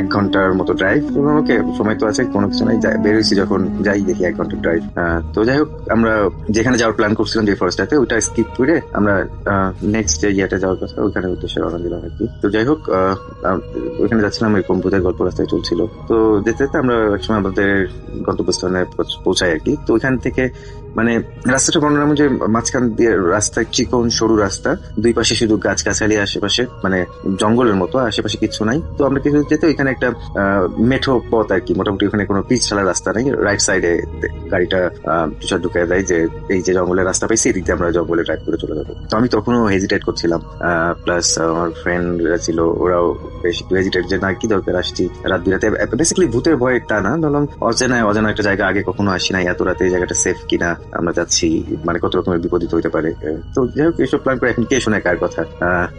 1 ঘন্টার মতো ড্রাইভ। ওকে, সময় তো আছে, কোনো কিছু নাই, বের হয়েছি যখন যাই দেখি 1 ঘন্টার ড্রাইভ। তো যাই হোক, আমরা যেখানে যাওয়ার প্ল্যান করছিলাম যে ফরেস্টটাতে, ওইটা স্কিপ করে আমরা নেক্সট যে ইয়েটা যাওয়ার কথা ওইখানে উদ্দেশ্যে রওনা দিলাম আর কি। তো যাই হোক, ওইখানে যাচ্ছিলাম, এরকম ভূতের গল্প রাস্তায় চলছিল। তো যেতে যেতে আমরা একসময় আমাদের গন্তব্যস্থানে পৌঁছাই আর কি। তো ওইখান থেকে মানে রাস্তাটা বর্ণনা যে মাঝখান দিয়ে রাস্তা চিকন সরু রাস্তা, দুই পাশে শুধু গাছগাছালি, আশেপাশে মানে জঙ্গলের মতো, আশেপাশে কিছু নাই। তো আমরা কিছু যেতে ওইখানে একটা মেঠো পথ আর কি, মোটামুটি ওখানে কোনো পিচ ছাড়া রাস্তা নেই। রাইট সাইডে গাড়িটা তুষার ঢুকিয়ে দেয় যে এই যে জঙ্গলের রাস্তা পাইছি, এদিক দিয়ে আমরা জঙ্গলে ড্রাইভ করে চলে যাবো। তো আমি তখনও হেজিটেট করছিলাম, প্লাস আমার ফ্রেন্ডরা ছিল, ওরাও বেশ হেজিটেট যে না কি দরকার, আসছি রাত বিরাতে। বেসিক্যালি ভূতের ভয় তা না, ধরলাম অজানা একটা জায়গা, আগে কখনো আসি নাই, এত রাতে এই জায়গাটা সেফ কিনা, আমরা যাচ্ছি মানে কত রকমের বিপরীত হইতে পারে। তো যাই হোক, এইসব প্ল্যান করে এখন কে শোনে কার কথা।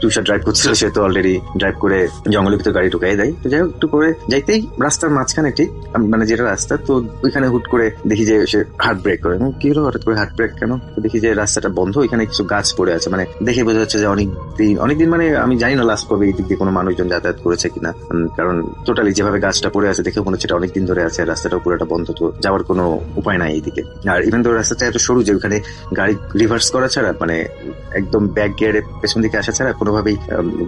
তুষার ড্রাইভ করছিল, সে তো অলরেডি ড্রাইভ করে জঙ্গলের ভিতরে গাড়ি ঢুকাই দেয়। তো যাই হোক, একটু করে যাইতেই রাস্তার মাঝখানে ঠিক মানে যেটা রাস্তা, তো ওইখানে হুট করে দেখি যে সে হার্ট ব্রেক করে। কি হলো হঠাৎ করে হার্ট ব্রেক কেন? তো দেখি যে রাস্তাটা বন্ধ, এখানে কিছু গাছ পড়ে আছে, মানে দেখে বোঝা যাচ্ছে যে অনেকদিন মানে আমি জানি না লাস্ট কবে এই দিক দিয়ে কোনো মানুষজন যাতায়াত করেছে কিনা, কারণ টোটালি যেভাবে গাছটা পড়ে আছে দেখে মনে হচ্ছে এটা অনেকদিন ধরে আছে, রাস্তাটা পুরোটা বন্ধ, তো যাওয়ার কোনো উপায় নাই এইদিকে। আর ইভেন তো রাস্তাটা এত সরু যে ওখানে গাড়ি রিভার্স করা ছাড়া, মানে একদম ব্যাক গিয়ারে পেছন দিকে আসা ছাড়া কোনোভাবেই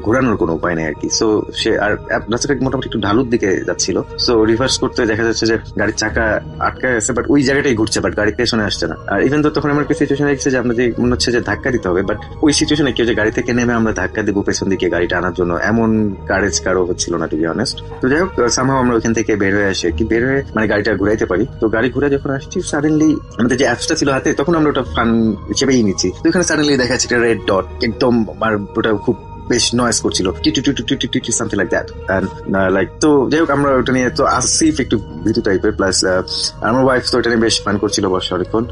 ঘোরানোর কোনো উপায় নেই আর কি। সো সে আর রাস্তাটা মোটামুটি একটু ঢালুর দিকে যাচ্ছিল, সো রিভার্স করতে দেখা যাচ্ছে যে গাড়ির চাকা আটকে আছে, বাট ওই জায়গাটাই ঘুরছে, বাট গাড়ি পেছনে আসছে না। আর ইভেন তো তখন আমার একটা সিচুয়েশন দেখছে যে আপনাদের মনে হচ্ছে যে ধাক্কা দিতে হবে, বাট ওই সিচুয়েশনে কেউ যে গাড়ি থেকে নেমে আমরা ধাক্কা দেবো পেছন দিকে গাড়িটা আনার জন্য, এমন কারেজ কারো হচ্ছিল না টু বি অনেস্ট। তো যাই হোক, সামহাও আমরা ওখান থেকে বের হয়ে আসি, কি বের হয়ে মানে গাড়িটা ঘুরাইতে পারি। তো গাড়ি ঘুরে যখন আসছি, সাডেনলি আমাদের যে অ্যাপসটা ছিল হাতে, তখন আমরা ওটা ফান হিসেবেই নিচ্ছি। তো এখানে সাডেনলি দেখা যাচ্ছে একটা রেড ডট, একদম আর ওটা খুব বেশ নয়েজ করছিল, সামথিং লাইক দ্যাট। লাইক তো যাই হোক, আমরা ওটা নিয়ে তো আসিফ একটু ভীতু টাইপের, প্লাস আমার ওয়াইফ তো এটা নিয়ে বেশ ফান করছিল বসে অনেকক্ষণ।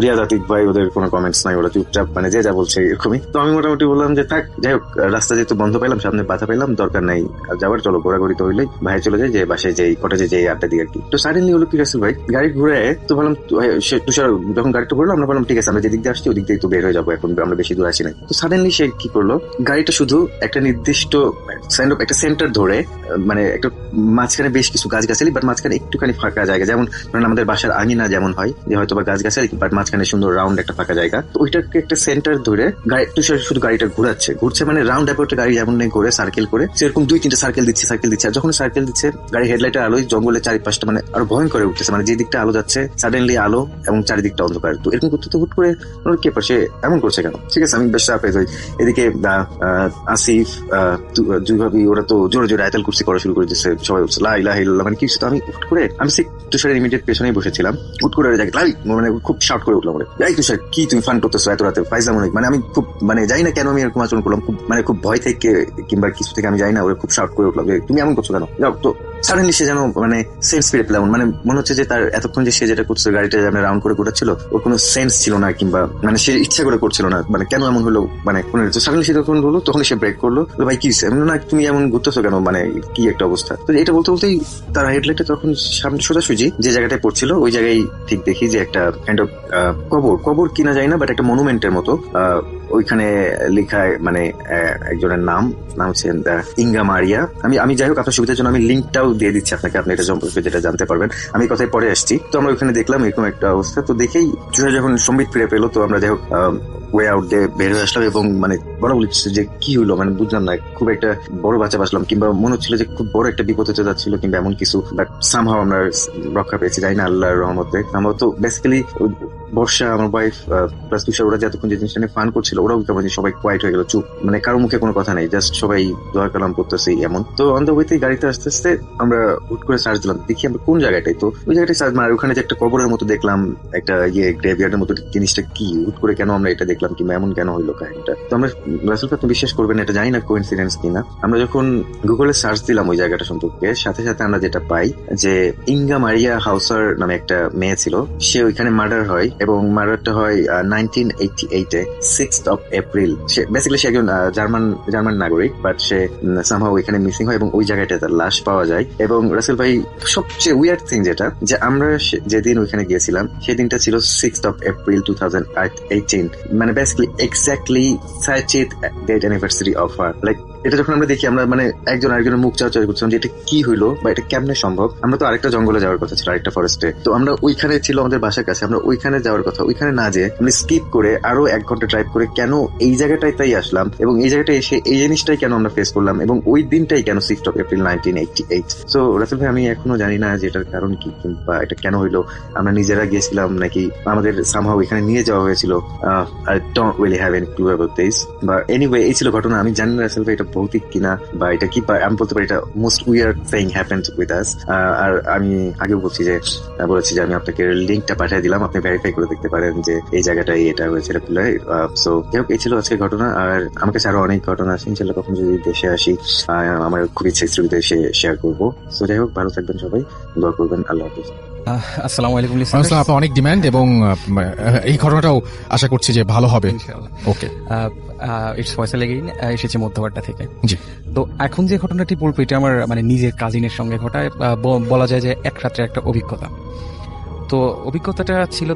রিয়াজ আতিক ভাই, ওদের কোনো কমেন্টস নাই, ওরা চুপচাপ মানে যে যা বলছে এরকমই। তো আমি মোটামুটি বললাম যে থাক, যাই হোক রাস্তা যেহেতু বন্ধ পাইলাম, সামনে বাধা পাইলাম, দরকার নাই যাওয়ার, চলো ঘোরাঘুরি তো হইলেই ভাই চলে যায় যে বাসায় যেই কটেজে যেই আড্ডা দিয়ে আর কি। তো সাডেনলি হলো কি রাসেল ভাই গাড়ি ঘুরে, তো বললাম তুষার যখন গাড়িটা ঘুরলো, আমরা বললাম ঠিক আছে আমরা যেদিক দিয়ে আসছি ওদিক দিয়ে তো বের হয়ে যাবো, এখন আমরা বেশি দূর আসি নাই। তো সাডেনলি সে কি করলো, গাড়িটা শুধু একটা নির্দিষ্ট একটা সেন্টার ধরে মানে একটা মাঝখানে বেশ কিছু গাছগাছালি বাট মাঝখানে একটুখানি ফাঁকা জায়গা, যেমন ধরেন আমাদের বাসার আঙিনা যেমন হয় যে হয়তো বা গাছগাছালি বাট মাঝখানে সুন্দর রাউন্ড একটা ফাঁকা জায়গা, তো ওইটাকে একটা সেন্টার ধরে তুষার শুধু গাড়িটা ঘুরছে মানে রাউন্ড অ্যাবাউট গাড়ি যেমন ঘুরে সার্কেল করে সেরকম 2-3টা সার্কেল দিচ্ছে আর যখন সার্কেল দিচ্ছে গাড়ি হেডলাইটের আলোয় জঙ্গলের চারিপাশটা মানে আরো ভয়ঙ্কর হয়ে উঠতেছে, মানে যে দিকটা আলো যাচ্ছে সাডেনলি আলো এবং চারিদিকটা অন্ধকার। তো এরকম করতে হুট করে কে পারছে এমন করছে কেন? ঠিক আছে, আমি বেশ সারপ্রাইজ হই। এদিকে আসিফ দুইভাবে ওরা তো জোরে জোরে আয়াতুল কুরসি করা শুরু করে দিচ্ছে, সবাই বলছে লা ইলাহা ইল্লাল্লাহ, মানে কি হচ্ছে? তো আমি হুট করে আমি তুষারের ইমিডিয়েট পেছনেই বসেছিলাম, হুট করে মানে খুব শাউট করে উঠলাম, এই তুষার কি তুমি ফান করতেছো এত রাতে ফাইজাম অনেক, মানে আমি খুব মানে জানি না কেন আমি এরকম আচরণ করলাম, খুব মানে খুব ভয় থেকে কিংবা কিছু থেকে আমি জানি না, ওরা খুব শাউট করে উঠলাম যে তুমি এমন করছো কেন? যাও তো সাডেনলি সে যেন মানে সেন্স ফিরে পেলাম, মানে মনে হচ্ছে যে তার এতক্ষণ যে সে যেটা করছে গাড়িটা যেমন রাউন্ড করে ঘোরাচ্ছিল ওর কোনো সেন্স ছিল না, কিংবা মানে সে ইচ্ছা করে করছিল না, মানে কেন এমন হলো মানে সাডেনলি সে যখন হলো তখন সে ব্রেক করলো, ভাই কি না তুমি এমন ঘুরতেছো কেন, মানে কি একটা অবস্থা। তো এটা বলতে বলতেই তার হেডলাইটটা তখন সামনে সোজাসুজি যে জায়গাটায় পড়ছিল ওই জায়গায় ঠিক দেখি যে একটা কাইন্ড অফ কবর কিনা যায় না বাট একটা মনুমেন্টের মতো ওইখানে লেখায় মানে একজনের নাম হচ্ছে ইঙ্গা মারিয়া। আমি যাই হোক আপনার সুবিধার জন্য আমি লিঙ্কটাও দিয়ে দিচ্ছি আপনাকে, আপনি এটা সম্পর্কে যেটা জানতে পারবেন। আমি কথায় পরে আসছি। তো আমরা ওইখানে দেখলাম এরকম একটা অবস্থা, তো দেখেই যখন সম্বিত ফিরে পেলো তো আমরা যাই হোক ওয়ে আউট দিয়ে বের হয়ে আসলাম এবং মানে বলা বলছে যে কি হইলো মানে বুঝলাম না, খুব একটা বড় বাচ্চা বাসলাম কিংবা মনে হচ্ছিল যে খুব বড় একটা বিপদ হতে যাচ্ছিল কিংবা এমন কিছু, বাট সামহাও আমরা রক্ষা পেয়েছি, জানি না আল্লাহর রহমতে। আমরা তো বেসিক্যালি বর্ষা আমার ওয়াইফ প্লাস তুষার ওরা যতক্ষণ যে জিনিসটা নিয়ে ফান করছিল ওরাও কেমন সবাই কোয়াইট হয়ে গেল, চুপ, মানে কারো মুখে কোনো কথা নেই, জাস্ট সবাই দোয়া কালাম করতেছে এমন। তো অন দ্য ওয়েতে গাড়িতে আস্তে আস্তে আমরা হুট করে সার্চ দিলাম, দেখি আমরা কোন জায়গাটাই, তো ওই জায়গাটাই সার্চ মার ওখানে যে একটা কবরের মতো দেখলাম, একটা গ্রেভিয়ার্ডের মতো জিনিসটা কি, হুট করে কেন আমরা এটা দেখলাম কিংবা এমন কেন হইলো কাহিনীটা। তো আমরা রাসেল আপনি বিশ্বাস করবেন এটা জানি না কোইন্সিডেন্স কিনা, আমরা যখন গুগলে সার্চ দিলাম ওই জায়গাটা সম্পর্কে সাথে সাথে আমরা যেটা পাই যে ইঙ্গা মারিয়া হাউসার নামে একটা মেয়ে ছিল, সে ওইখানে মার্ডার হয় এবং মার্ডারটা হয় 1988 6th of April। সে বেসিক্যালি সে একজন জার্মান নাগরিক, বাট সে সামহাও ওইখানে মিসিং হয় এবং ওই জায়গাটা তার লাশ পাওয়া যায়। এবং রাসেল ভাই সবচেয়ে উইয়ার্ড থিং যেটা যে আমরা যেদিন ওইখানে গিয়েছিলাম সেদিনটা ছিল 6th of April 2018, মানে basically exactly 30th date anniversary of her। Like এটা যখন আমরা দেখি আমরা মানে একজন আরেকজনের মুখ চাওয়া করছিলাম যে এটা কি হইলো বা এটা কেমনে সম্ভব। আমরা তো আরেকটা জঙ্গলে যাওয়ার কথা ছিল, আরেকটা ফরেস্টে, তো আমরা ওইখানে ছিল আমাদের বাসার কাছে, আমরা ওইখানে যাওয়ার কথা, ওইখানে না যেয়ে আমরা স্কিপ করে আরো 1 ঘন্টা ড্রাইভ করে কেন এই জায়গাটায় তাই আসলাম এবং এই জায়গাটায় এসে এই জিনিসটাই কেন আমরা ফেস করলাম এবং ওই দিনটাই কেন 6th of April 1988। So Rasel ভাই আমি এখনো জানি না যে এটার কারণ কি কিংবা এটা কেন হইলো, আমরা নিজেরা গিয়েছিলাম নাকি আমাদের সামহাও এখানে নিয়ে যাওয়া হয়েছিল, I don't really have any clue about this. বা এনিওয়ে এই ছিল ঘটনা, আমি জানি না রাসেল ভাই এটা ভৌতিক কিনা বা এটা কি, আমি বলতে পারি এটা most weird thing happened with us. আর আমি আগেও বলেছি যে আমি আপনাকে লিঙ্কটা পাঠিয়ে দিলাম, আপনি ভেরিফাই করে দেখতে পারেন যে এই জায়গাটাই এটা হয়েছে। সো যাই হোক এই ছিল আজকে ঘটনা, আর আমার কাছে আরো অনেক ঘটনা আছে, ইনশাল্লাহ কখন যদি দেশে আসি আমার খুব ইচ্ছা স্ত্রীতে এসে শেয়ার করবো। সো যাই হোক ভালো থাকবেন সবাই, দোয়া করবেন, আল্লাহ হাফিজ। আসসালামু আলাইকুম আসসালাম, আপনার অনেক ডিমান্ড এবং এই ঘটনাটাও আশা করছি যে ভালো হবে। ওকে, ইটস ফয়সাল এগেইন, এসেছে মধ্যবাড্ডা থেকে। জি, তো এখন যে ঘটনাটি বলবো এটা আমার মানে নিজের কাজিনের সঙ্গে ঘটায়, বলা যায় যে এক রাত্রে একটা অভিজ্ঞতা। তো অভিজ্ঞতাটা ছিল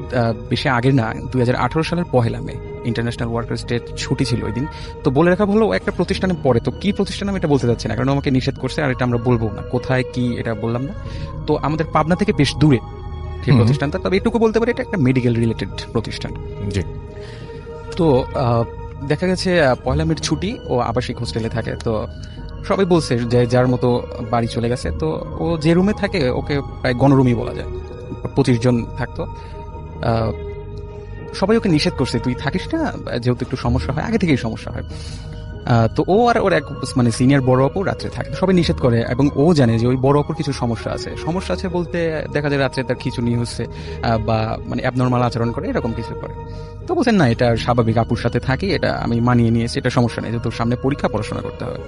বেশি আগের না, 2018 সালের 1 মে ইন্টারন্যাশনাল ওয়ার্কার্স ডে ছুটি ছিল ওই দিন। তো বলে রাখা ভালো একটা প্রতিষ্ঠানে পড়ে, তো কি প্রতিষ্ঠান আমি এটা বলতে যাচ্ছি না কারণ আমাকে নিষেধ করছে, আর এটা আমরা বলবো না কোথায় কি এটা বললাম না। তো আমাদের পাবনা থেকে বেশ দূরে সেই প্রতিষ্ঠানটা, তবে এটুকু বলতে পারি এটা একটা মেডিকেল রিলেটেড প্রতিষ্ঠান। জি। তো দেখা গেছে 1 মের ছুটি, ও আবাসিক হোস্টেলে থাকে। তো সবাই বলছে যে যার মতো বাড়ি চলে গেছে, তো ও যে রুমে থাকে ওকে প্রায় গণরুমই বলা যায়, 25 জন থাকতো। সবাই ওকে নিষেধ করছে তুই থাকিস না, যেহেতু একটু সমস্যা হয়, আগে থেকেই সমস্যা হয়। তো ও আর ওর এক মানে সিনিয়র বড় অপু রাত্রে থাকে, সবাই নিষেধ করে এবং ও জানে যে ওই বড় অপুর কিছু সমস্যা আছে বলতে দেখা যায় রাত্রে তার খিচুনি হচ্ছে বা মানে অ্যাবনর্মাল আচরণ করে, এরকম কিছু করে। তো বলছেন না এটা স্বাভাবিক, আপুর সাথে থাকি, এটা আমি মানিয়ে নিয়েছি, এটা সমস্যা নেই, যেহেতু সামনে পরীক্ষা, পড়াশোনা করতে হবে।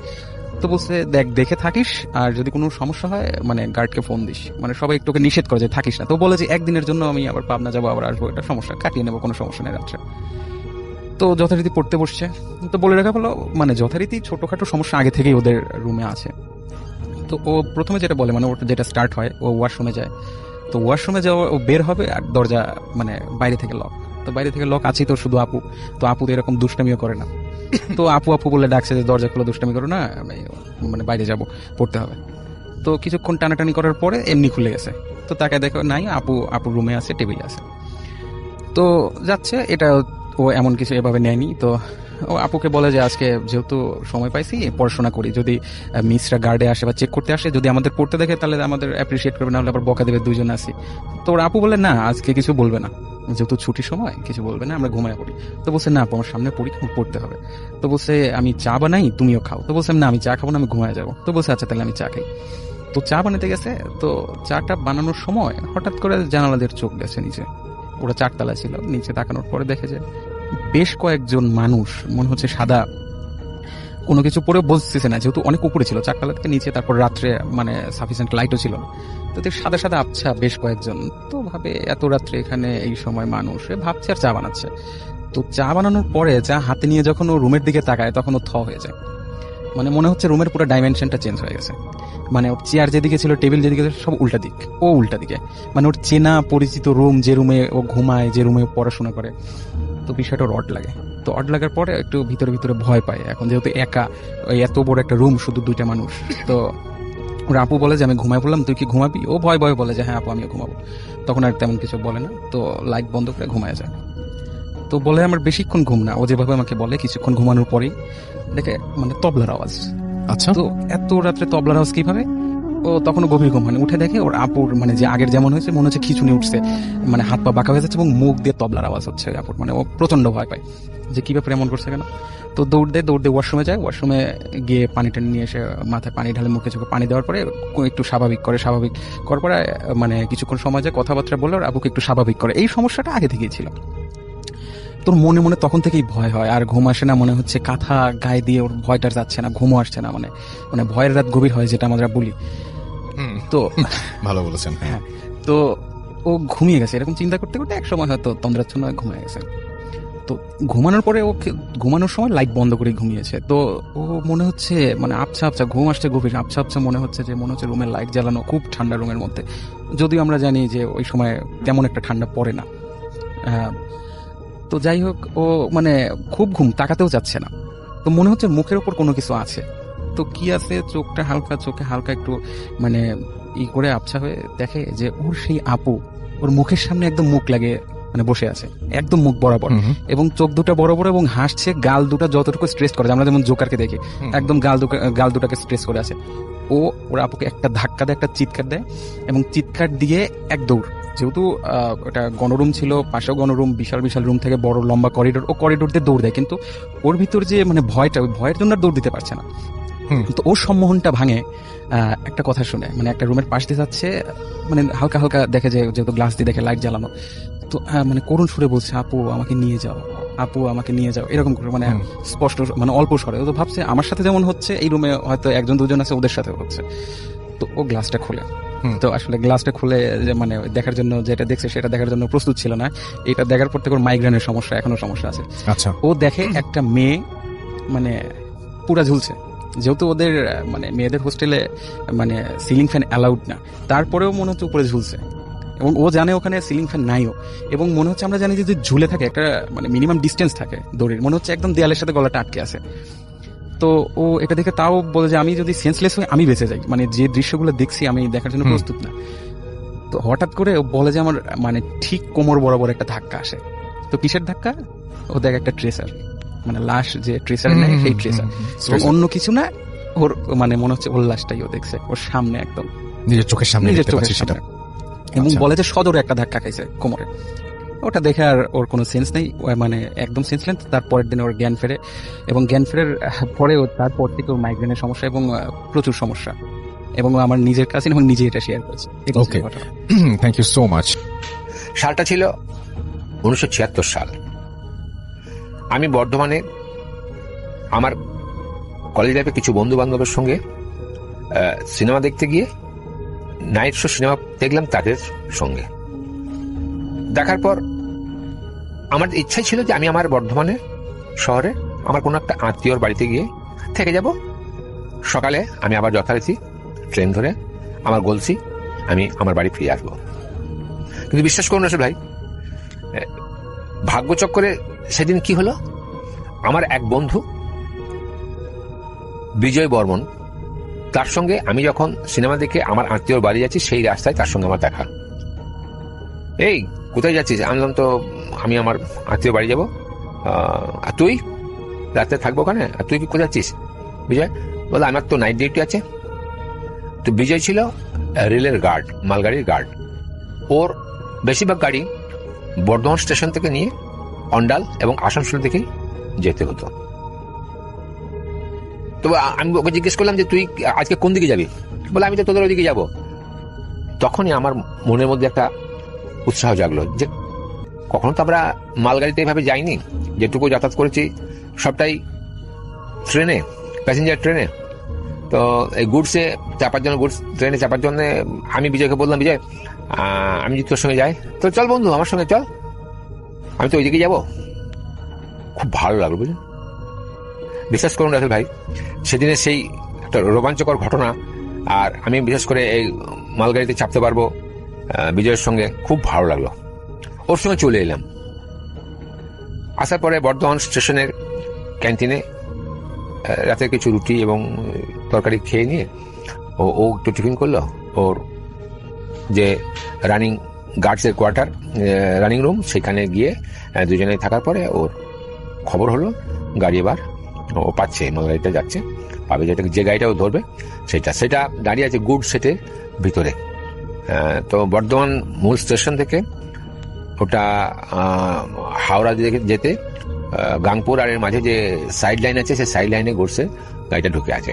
তো বলছে দেখে থাকিস, আর যদি কোনো সমস্যা হয় মানে গার্ডকে ফোন দিস, মানে সবাই একটু নিষেধ করে যে থাকিস না। তো বলে যে একদিনের জন্য আমি আবার পাবনা যাবো, আবার আসবো, এটা সমস্যা কাটিয়ে নেবো, কোনো সমস্যা নেই রাত্রে। তো যথারীতি পড়তে বসছে। তো বলে রাখা হলো মানে যথারীতি ছোটখাটো সমস্যা আগে থেকেই ওদের রুমে আছে। তো ও প্রথমে যেটা বলে মানে ওটা যেটা স্টার্ট হয়, ও ওয়াশরুমে যায়। তো ওয়াশরুমে যাওয়া, ও বের হবে আর দরজা মানে বাইরে থেকে লক, তো বাইরে থেকে লক আছেই তো শুধু আপু, তো আপু তো এরকম দুষ্টামিও করে না, তো আপু আপু বলে ডাকছে যে দরজা খুলে দুষ্টামি করো না, আমি মানে বাইরে যাব, পড়তে হবে। তো কিছুক্ষণ টানাটানি করার পরে এমনি খুলে গেছে। তো তাকে দেখো নাই, আপু রুমে আছে, টেবিলে আছে। তো যাচ্ছে, এটা ও এমন কিছু এভাবে নেয়নি। তো ও আপুকে বলে যে আজকে যেহেতু সময় পাইছি পড়াশোনা করি, যদি মিসরা গার্ডে আসে বা চেক করতে আসে, যদি আমাদের পড়তে দেখে তাহলে আমাদের অ্যাপ্রিসিয়েট করবে, না হলে আবার বকা দেবে, দুইজন আছি। তো ওর আপু বলে না আজকে কিছু বলবে না, যেহেতু ছুটির সময় কিছু বলবে না, আমরা ঘুমায় পড়ি। তো বলছে না আপু আমার সামনে পরীক্ষা, পড়তে হবে। তো বলছে আমি চা বানাই, তুমিও খাও। তো বলছে না আমি চা খাবো না, আমি ঘুমায় যাবো। তো বলছে আচ্ছা তাহলে আমি চা খাই। তো চা বানাতে গেছে, তো চাটা বানানোর সময় হঠাৎ করে জানালা দিয়ে চোখ গেছে নিচে। ওরা 4 তলা ছিল, নিচে তাকানোর পরে দেখে যে বেশ কয়েকজন মানুষ, মনে হচ্ছে সাদা, কোনো কিছু পরে বসতেছে না, যেহেতু অনেক উপরে ছিল 4 তলা থেকে নিচে, তারপর রাত্রে মানে সাফিসিয়েন্ট লাইটও ছিল না। তো সাদা সাদা আবছা বেশ কয়েকজন। তো ভাবে এত রাত্রে এখানে এই সময় মানুষ, ভাবছে আর চা বানাচ্ছে। তো চা বানানোর পরে চা হাতে নিয়ে যখন ও রুমের দিকে তাকায় তখন ও হয়ে যায়, মানে মনে হচ্ছে রুমের পুরো ডাইমেনশনটা চেঞ্জ হয়ে গেছে। মানে ওর চেয়ার যেদিকে ছিল, টেবিল যেদিকে ছিল, সব উল্টা দিক, ও উল্টা দিকে। মানে ওর চেনা পরিচিত রুম, যে রুমে ও ঘুমায়, যে রুমে পড়াশোনা করে। তো বিষয়টা ওর অড লাগে। তো অড লাগার পরে একটু ভিতরে ভিতরে ভয় পায়, এখন যেহেতু একা, ওই এত বড় একটা রুম, শুধু 2টা মানুষ। তো ওর আপু বলে যে আমি ঘুমাই পড়লাম, তুই কি ঘুমাবি? ও ভয় ভয় বলে যে হ্যাঁ আপু আমিও ঘুমাবো। তখন আর তেমন কিছু বলে না, তো লাইট বন্ধ করে ঘুমায় যায়। তো বলে আমার বেশিক্ষণ ঘুম না, ও যেভাবে আমাকে বলে কিছুক্ষণ ঘুমানোর পরেই দেখে মানে তবলার আওয়াজ। আচ্ছা, তো এত রাত্রে তবলার আওয়াজ কিভাবে? ও তখনও গভীর ঘুম, মানে উঠে দেখে ওর আপুর মানে যে আগের যেমন হয়েছে, মনে হচ্ছে খিচুনি উঠছে, মানে হাত পা বাঁকা হয়ে যাচ্ছে এবং মুখ দিয়ে তবলার আওয়াজ হচ্ছে আপুর। মানে ও প্রচন্ড ভয় পায় যে কি ব্যাপারে এমন করছে কেন। তো দৌড় দিয়ে ওয়াশরুমে যায়, ওয়াশরুমে গিয়ে পানি টানি নিয়ে এসে মাথায় পানি ঢালে, মুখে চোখে পানি দেওয়ার পরে একটু স্বাভাবিক করার পরে মানে কিছুক্ষণ সময় যায়, কথাবার্তা বলে ওর আপুকে একটু স্বাভাবিক করে। এই সমস্যাটা আগে থেকেই ছিল। তোর মনে মনে তখন থেকেই ভয় হয়, আর ঘুম আসে না, মনে হচ্ছে কাঁথা গায়ে দিয়ে ওর ভয়টার যাচ্ছে না, ঘুমও আসছে না, মানে মানে ভয়ের রাত গভীর হয় যেটা আমরা বলি। তো ভালো বলেছেন। হ্যাঁ, তো ও ঘুমিয়ে গেছে, এরকম চিন্তা করতে করতে এক সময় হয়তো তন্দ্রাচ্ছন্ন হয়ে ঘুমিয়ে গেছে। তো ঘুমানোর পরে ও ঘুমানোর সময় লাইট বন্ধ করে ঘুমিয়েছে। তো ও মনে হচ্ছে মানে আবছা ঘুম আসছে, গভীর আবছা মনে হচ্ছে রুমের লাইট জ্বালানো, খুব ঠান্ডা রুমের মধ্যে, যদিও আমরা জানি যে ওই সময় তেমন একটা ঠান্ডা পড়ে না। তো যাই হোক, ও মানে খুব ঘুম, তাকাতেও যাচ্ছে না। তো মনে হচ্ছে মুখের ওপর কোনো কিছু আছে। তো কি আছে, চোখে হালকা একটু মানে করে আবছা হয়ে দেখে যে ওর সেই আপু ওর মুখের সামনে একদম মুখ লাগে মানে বসে আছে, একদম মুখ বরাবর, এবং চোখ দুটা বড় বড়, এবং হাসছে, গাল দুটা যতটুকু স্ট্রেস করে, আমরা যেমন জোকারকে দেখি, একদম গাল দুটাকে স্ট্রেস করে আছে। ওর আপুকে একটা ধাক্কা দেয়, একটা চিৎকার দেয়, এবং চিৎকার দিয়ে এক দৌড়, যেহেতু ওটা গণরুম ছিল, পাশেও গণরুম, বিশাল রুম থেকে বড় লম্বা করিডোর, ও করিডোর দিয়ে দৌড় দেয়। কিন্তু ওর ভিতর যে মানে ভয়টা, ওই ভয়ের জন্য দৌড় দিতে পারছে না। তো ওর সম্মোহনটা ভাঙে একটা কথা শুনে, মানে একটা রুমের পাশ দিয়ে যাচ্ছে, মানে হালকা দেখে যে, যেহেতু গ্লাস দিয়ে দেখে লাইট জ্বালানো, তো মানে করুণ সুরে বলছে আপু আমাকে নিয়ে যাও, আপু আমাকে নিয়ে যাও, এরকম করে, মানে স্পষ্ট, মানে অল্প স্বরে। ও তো ভাবছে আমার সাথে যেমন হচ্ছে এই রুমে হয়তো 1-2 আছে, ওদের সাথেও হচ্ছে। তো ও গ্লাসটা খোলে, তো আসলে গ্লাসটা খুলে মানে দেখার জন্য, যেটা দেখছে সেটা দেখার জন্য প্রস্তুত ছিল না। এটা দেখার পর থেকে ওর মাইগ্রেনের সমস্যা, এখনো সমস্যা আছে। আচ্ছা, ও দেখে একটা মেয়ে মানে পুরা ঝুলছে, যেহেতু ওদের মানে মেয়েদের হোস্টেলে মানে সিলিং ফ্যান অ্যালাউড না, তারপরেও মনে হচ্ছে উপরে ঝুলছে, এবং ও জানে ওখানে সিলিং ফ্যান নাইও, এবং মনে হচ্ছে আমরা জানি যে ঝুলে থাকে একটা মানে মিনিমাম ডিস্টেন্স থাকে দড়ির, মনে হচ্ছে একদম দেয়ালের সাথে গলাটা আটকে আছে। তো ও এটা দেখে তাও বলে যে আমি যদি সেন্সলেস হই আমি বেঁচে যাই, মানে যে দৃশ্যগুলো দেখছি আমি দেখার জন্য প্রস্তুত না। তো হঠাৎ করে ও বলে যে আমার মানে ঠিক কোমর বরাবর একটা ধাক্কা আসে। তো কিসের ধাক্কা? ও দেখ একটা ট্রেসার, মানে লাশ যে ট্রেসার নেয় সেই ট্রেসার, অন্য কিছু না। ওর মানে মনে হচ্ছে ওর লাশটাই ও দেখছে ওর সামনে, একদম নিজের চোখের সামনে, এবং বলে যে সদরে একটা ধাক্কা খাইছে কোমরে। ওটা দেখে আর ওর কোনো সেন্স নেই, মানে একদম সেন্সলেস। তারপরের দিনে ওর জ্ঞান ফেরে, এবং জ্ঞান ফেরার পরেও তারপর থেকে ওর মাইগ্রেনের সমস্যা এবং প্রচুর সমস্যা, এবং আমার নিজের কাছে এবং নিজে এটা শেয়ার করেছে। ওকে, থ্যাংক ইউ সো মাচ। সালটা ছিল 1976 সাল। আমি বর্ধমানে আমার কলেজ লাইফে কিছু বন্ধু বান্ধবের সঙ্গে সিনেমা দেখতে গিয়ে নাইট শো সিনেমা দেখলাম তাদের সঙ্গে। দেখার পর আমার ইচ্ছাই ছিল যে আমি আমার বর্ধমানে শহরে আমার কোনো একটা আত্মীয়র বাড়িতে গিয়ে থেকে যাব, সকালে আমি আবার যথারীতি ট্রেন ধরে আমার গলসি আমি আমার বাড়ি ফিরে আসবো। কিন্তু বিশ্বাস করুন না ভাই, ভাগ্যচক্রে সেদিন কি হলো, আমার এক বন্ধু বিজয় বর্মন, তার সঙ্গে আমি যখন সিনেমা দেখে আমার আত্মীয়র বাড়ি যাচ্ছি, সেই রাস্তায় তার সঙ্গে আমার দেখা। এই কোথায় যাচ্ছিস? আমি বললাম, তো আমি আমার আত্মীয় বাড়ি যাবো। আর তুই? রাতে থাকবো ওখানে। আর তুই কি কোথায় যাচ্ছিস? বিজয় বলে, আমার তো নাইট ডিউটি আছে। তো বিজয় ছিল রেলের গার্ড, মালগাড়ির গার্ড। ওর বেশিরভাগ গাড়ি বর্ধমান স্টেশন থেকে নিয়ে অন্ডাল এবং আসানসোল থেকেই যেতে হতো। তো আমি ওকে জিজ্ঞেস করলাম যে তুই আজকে কোন দিকে যাবি? বলে, আমি তো তোদের ওইদিকে যাবো। তখনই আমার মনের মধ্যে একটা উৎসাহ জাগলো যে কখনো তো আমরা মালগাড়িতে এভাবে যাইনি, যেটুকু যাতায়াত করেছি সবটাই ট্রেনে, প্যাসেঞ্জার ট্রেনে। তো এই গুডসে চাপার জন্য, গুডস ট্রেনে চাপার জন্য আমি বিজয়কে বললাম, বিজয় আমি যদি তোর সঙ্গে যাই, তো চল বন্ধু আমার সঙ্গে চল, আমি তো ওইদিকে যাবো। খুব ভালো লাগলো, বুঝলেন। বিশ্বাস করুন রাসেল ভাই, সেদিনের সেই একটা রোমাঞ্চকর ঘটনা, আর আমি বিশেষ করে এই মালগাড়িতে চাপতে পারবো বিজয়ের সঙ্গে, খুব ভালো লাগলো। ওর সঙ্গে চলে এলাম। আসার পরে বর্ধমান স্টেশনের ক্যান্টিনে রাতে কিছু রুটি এবং তরকারি খেয়ে নিয়ে ও একটু টিফিন করলো। ওর যে রানিং গার্ডসের কোয়ার্টার, রানিং রুম, সেখানে গিয়ে দুজনে থাকার পরে ওর খবর হলো গাড়ি এবার ও পাচ্ছে, মালগাড়িটা যাচ্ছে, পাবে, যে গাড়িটা ও ধরবে সেটা দাঁড়িয়ে আছে গুড সেটের ভিতরে। তো বর্ধমান মূল স্টেশন থেকে ওটা হাওড়া যেতে গাংপুর আর এর মাঝে যে সাইড লাইন আছে, সেই সাইড লাইনে ঘুরছে গাড়িটা ঢুকে আছে।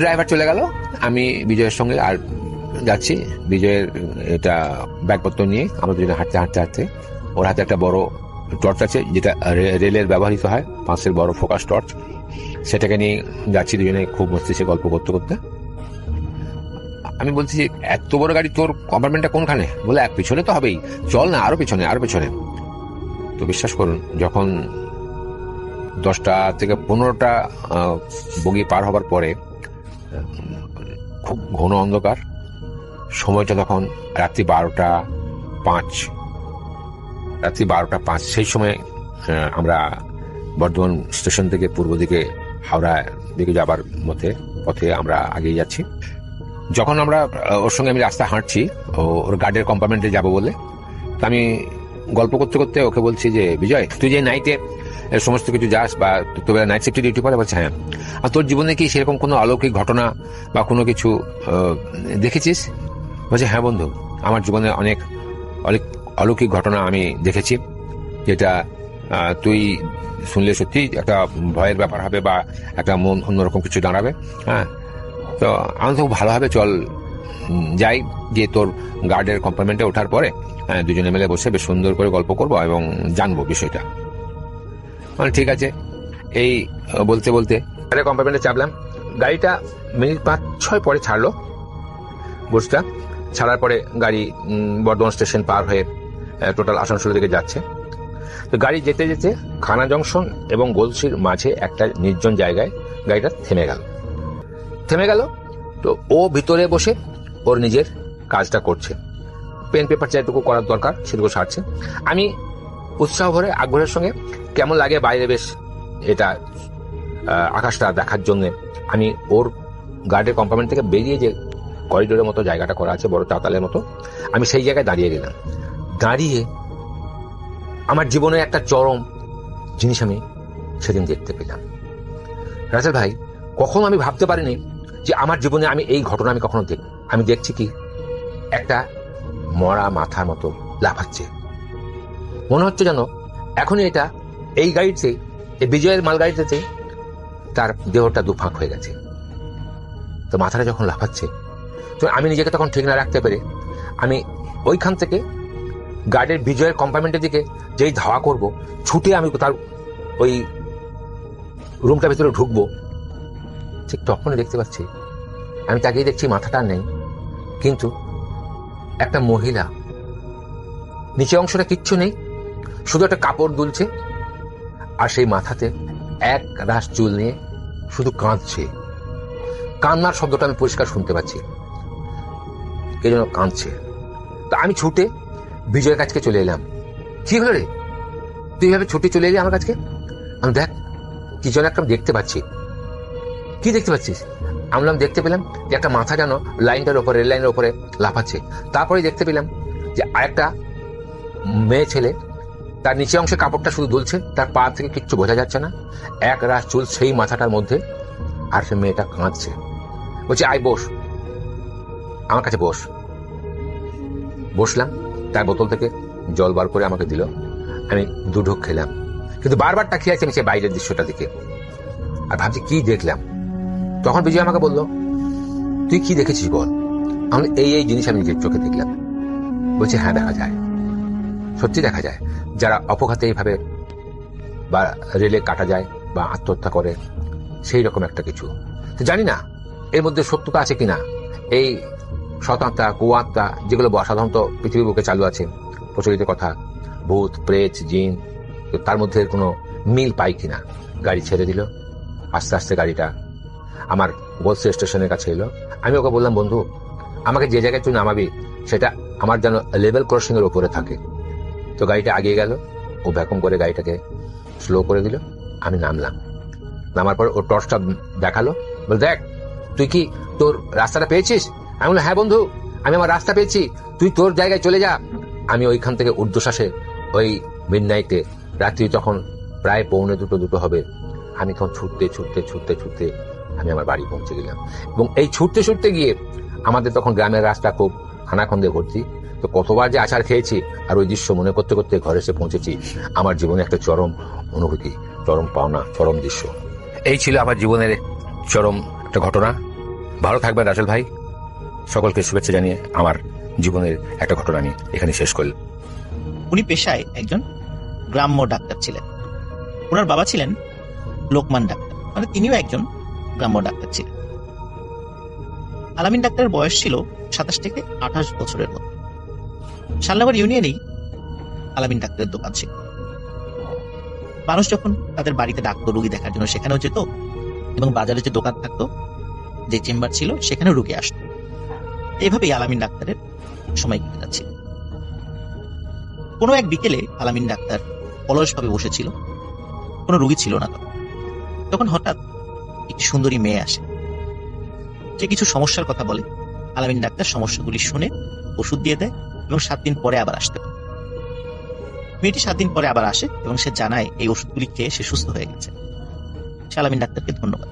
ড্রাইভার চলে গেল, আমি বিজয়ের সঙ্গে আর যাচ্ছি। বিজয়ের এটা ব্যাগপত্র নিয়ে আমরা দুজনে হাঁটতে হাঁটতে হাঁটতে, ওর হাতে একটা বড় টর্চ আছে, যেটা রেলের ব্যবহৃত হয়, 5-এর বড় ফোকাস টর্চ, সেটাকে নিয়ে যাচ্ছি দুজনে খুব মস্তিষ্কে গল্প করতে করতে। আমি বলছি, এত বড় গাড়ি, তোর কম্পার্টমেন্টটা কোনখানে? বলে, এক পিছনে তো হবেই, চল না, আরো পেছনে, আরো পেছনে। তো বিশ্বাস করুন, যখন 10টা থেকে 15টা বগি পার হবার পরে খুব ঘন অন্ধকার, সময়টা তখন রাত্রি 12:05, সেই সময় আমরা বর্ধমান স্টেশন থেকে পূর্ব দিকে হাওড়া দিকে যাবার পথে আমরা আগিয়ে যাচ্ছি। যখন আমরা ওর সঙ্গে আমি রাস্তা হাঁটছি, ওর গার্ডের কম্পার্টমেন্টে যাবো বলে, তো আমি গল্প করতে করতে ওকে বলছি যে, বিজয় তুই যে নাইটে সমস্ত কিছু যাস বা তোর নাইট শিফটে ডিউটি পড়ে? বলছে, হ্যাঁ। আর তোর জীবনে কি সেরকম কোনো অলৌকিক ঘটনা বা কোনো কিছু দেখেছিস? বলছে, হ্যাঁ বন্ধু, আমার জীবনে অনেক অলৌকিক ঘটনা আমি দেখেছি, যেটা তুই শুনলে সত্যি একটা ভয়ের ব্যাপার হবে বা একটা মন অন্যরকম কিছু দাঁড়াবে। হ্যাঁ, তো আমি তো ভালো হবে, চল যাই, গিয়ে তোর গার্ডের কম্পার্টমেন্টে ওঠার পরে দুজনে মিলে বসে বেশ সুন্দর করে গল্প করবো এবং জানবো বিষয়টা। মানে ঠিক আছে। এই বলতে বলতে গাড়ির কম্পার্টমেন্টে চাপলাম। গাড়িটা মিনিট 5-6 পরে ছাড়লো। গোসটা ছাড়ার পরে গাড়ি বর্ধমান স্টেশন পার হয়ে টোটাল আসানসোলের দিকে যাচ্ছে। তো গাড়ি যেতে যেতে খানা জংশন এবং গলসির মাঝে একটা নির্জন জায়গায় গাড়িটা থেমে গেল। তো ও ভিতরে বসে ওর নিজের কাজটা করছে, পেন পেপার যেটুকু করার দরকার সেটুকু সারছে। আমি উৎসাহ ভরে আগ্রহের সঙ্গে কেমন লাগে বাইরে বেশ এটা আকাশটা দেখার জন্য আমি ওর গার্ডের কম্পার্টমেন্ট থেকে বেরিয়ে যে করিডোরের মতো জায়গাটা করা আছে, বড় চাতালের মতো, আমি সেই জায়গায় দাঁড়িয়ে গেলাম। দাঁড়িয়ে আমার জীবনের একটা চরম জিনিস আমি সেদিন দেখতে পেলাম। রাসেল ভাই, কখনো আমি ভাবতে পারিনি যে আমার জীবনে আমি এই ঘটনা আমি কখনো আমি দেখছি কি একটা মরা মাথার মতো লাফাচ্ছে। মনে হচ্ছে যেন এখনই এটা এই গাড়িতে, এই বিজয়ের মালগাড়িতে তার দেহটা দুফাঁক হয়ে গেছে। তো মাথাটা যখন লাফাচ্ছে, তো আমি নিজেকে তখন ঠিক না রাখতে পেরে আমি ওইখান থেকে গার্ডের বিজয়ের কম্পার্টমেন্টের দিকে যেই ধাওয়া করব, ছুটে আমি তার ওই রুমটার ভিতরে ঢুকবো, ঠিক তখনই দেখতে পাচ্ছি, আমি তাকেই দেখছি মাথাটা নেই, কিন্তু একটা মহিলা, নিচে অংশটা কিচ্ছু নেই, শুধু একটা কাপড় দুলছে, আর সেই মাথাতে এক রাশ চুল নিয়ে শুধু কাঁদছে। কান্নার শব্দটা আমি পরিষ্কার শুনতে পাচ্ছি, কে যেন কাঁদছে। তা আমি ছুটে বিজয়ের কাছকে চলে এলাম। কি হলো রে, তুই এইভাবে ছুটে চলে এলি আমার কাছে? আমি দেখ কি যেন একটা দেখতে পাচ্ছি। কি দেখতে পাচ্ছিস? আমি দেখতে পেলাম যে একটা মাথা যেন লাইনটার উপরে, রেল লাইনের উপরে লাফাচ্ছে। তারপরে দেখতে পেলাম যে আরেকটা মেয়ে ছেলে, তার নিচে অংশে কাপড়টা শুধু দুলছে, তার পা থেকে কিচ্ছু বোঝা যাচ্ছে না, এক রাশ চুল সেই মাথাটার মধ্যে, আর সে মেয়েটা কাঁদছে। বলছে আয় বস, আমার কাছে বস। বসলাম, তার বোতল থেকে জল বার করে আমাকে দিল। আমি দু ঢোক খেলাম, কিন্তু বারবার তাকিয়ে আছি আমি সেই বাইরের দৃশ্যটা দিকে, আর ভাবছি কি দেখলাম। তখন বিজয় আমাকে বলল, তুই কি দেখেছিস বল? আমি এই জিনিস আমি নিজের চোখে দেখলাম। বলছে হ্যাঁ দেখা যায়, সত্যি দেখা যায়। যারা অপঘাতে এইভাবে বা রেলে কাটা যায় বা আত্মহত্যা করে, সেই রকম একটা কিছু। তো জানি না এর মধ্যে সত্যতা আছে কিনা। এই শতাত্মা কুয়াত্মা যেগুলো সাধারণত পৃথিবীর বুকে চালু আছে, প্রচলিত কথা, ভূত প্রেত জিন, তো তার মধ্যে কোনো মিল পাই কিনা। গাড়ি ছেড়ে দিল, আস্তে আস্তে গাড়িটা আমার গোলসি স্টেশনের কাছে এলো। আমি ওকে বললাম, বন্ধু আমাকে যে জায়গায় তুই নামাবি সেটা আমার যেন লেভেল ক্রসিং এর উপরে থাকে। তো গাড়িটা আগিয়ে গেল, ও ভ্যাকুম করে গাড়িটাকে স্লো করে দিল। আমি নামলাম, নামার পর ও টর্চটা দেখালো, বল দেখ তুই কি তোর রাস্তাটা পেয়েছিস? আমি বললাম হ্যাঁ বন্ধু, আমি আমার রাস্তা পেয়েছি, তুই তোর জায়গায় চলে যা। আমি ওইখান থেকে ঊর্ধ্বশ্বাসে ওই মিডনাইটে, রাত্রি তখন প্রায় 1:45 হবে, আমি তখন ছুটতে ছুটতে ছুটতে ছুটতে আমি আমার বাড়ি পৌঁছে গেলাম। এবং এই ছুটতে ছুটতে গিয়ে আমাদের তখন গ্রামের রাস্তা খুব খানাখন্দে ভর্তি, তো কতবার যে আছাড় খেয়েছি, আর ওই দৃশ্য মনে করতে করতে ঘরে এসে পৌঁছেছি। আমার জীবনে একটা চরম অনুভূতি, চরম পাওনা, চরম দৃশ্য। এই ছিল আমার জীবনের চরম একটা ঘটনা। ভালো থাকবেন রাসেল ভাই, সকলকে শুভেচ্ছা জানিয়ে আমার জীবনের একটা ঘটনা নিয়ে এখানে শেষ করলাম। উনি পেশায় একজন গ্রাম্য ডাক্তার ছিলেন। ওনার বাবা ছিলেন লোকমান ডাক্তার, মানে তিনিও একজন গ্রাম্য ডাক্তার ছিলেন। আলামিন ডাক্তারের বয়স ছিল 27 থেকে 28 বছরের মতো। শালনগর ইউনিয়নেই আলামিন ডাক্তারের দোকান ছিল। মানুষ যখন তাদের বাড়িতে ডাক্তার রুগী দেখার জন্য সেখানেও যেত, এবং বাজারে যে দোকান থাকতো, যে চেম্বার ছিল, সেখানেও রুগী আসতো। এইভাবেই আলামিন ডাক্তারের সময় কেটে যাচ্ছিল। কোনো এক বিকেলে আলামিন ডাক্তার অলসভাবে বসেছিল, কোনো রুগী ছিল না। তখন হঠাৎ একটি সুন্দরী মেয়ে আসে, যে কিছু সমস্যার কথা বলে। আলামিন ডাক্তার সমস্যাগুলি শুনে ওষুধ দিয়ে দেয় এবং 7 দিন পরে আবার আসতে পারে। মেয়েটি 7 দিন পরে আবার আসে এবং সে জানায় এই ওষুধগুলি খেয়ে সে সুস্থ হয়ে গেছে। সে আলামিন ডাক্তারকে ধন্যবাদ।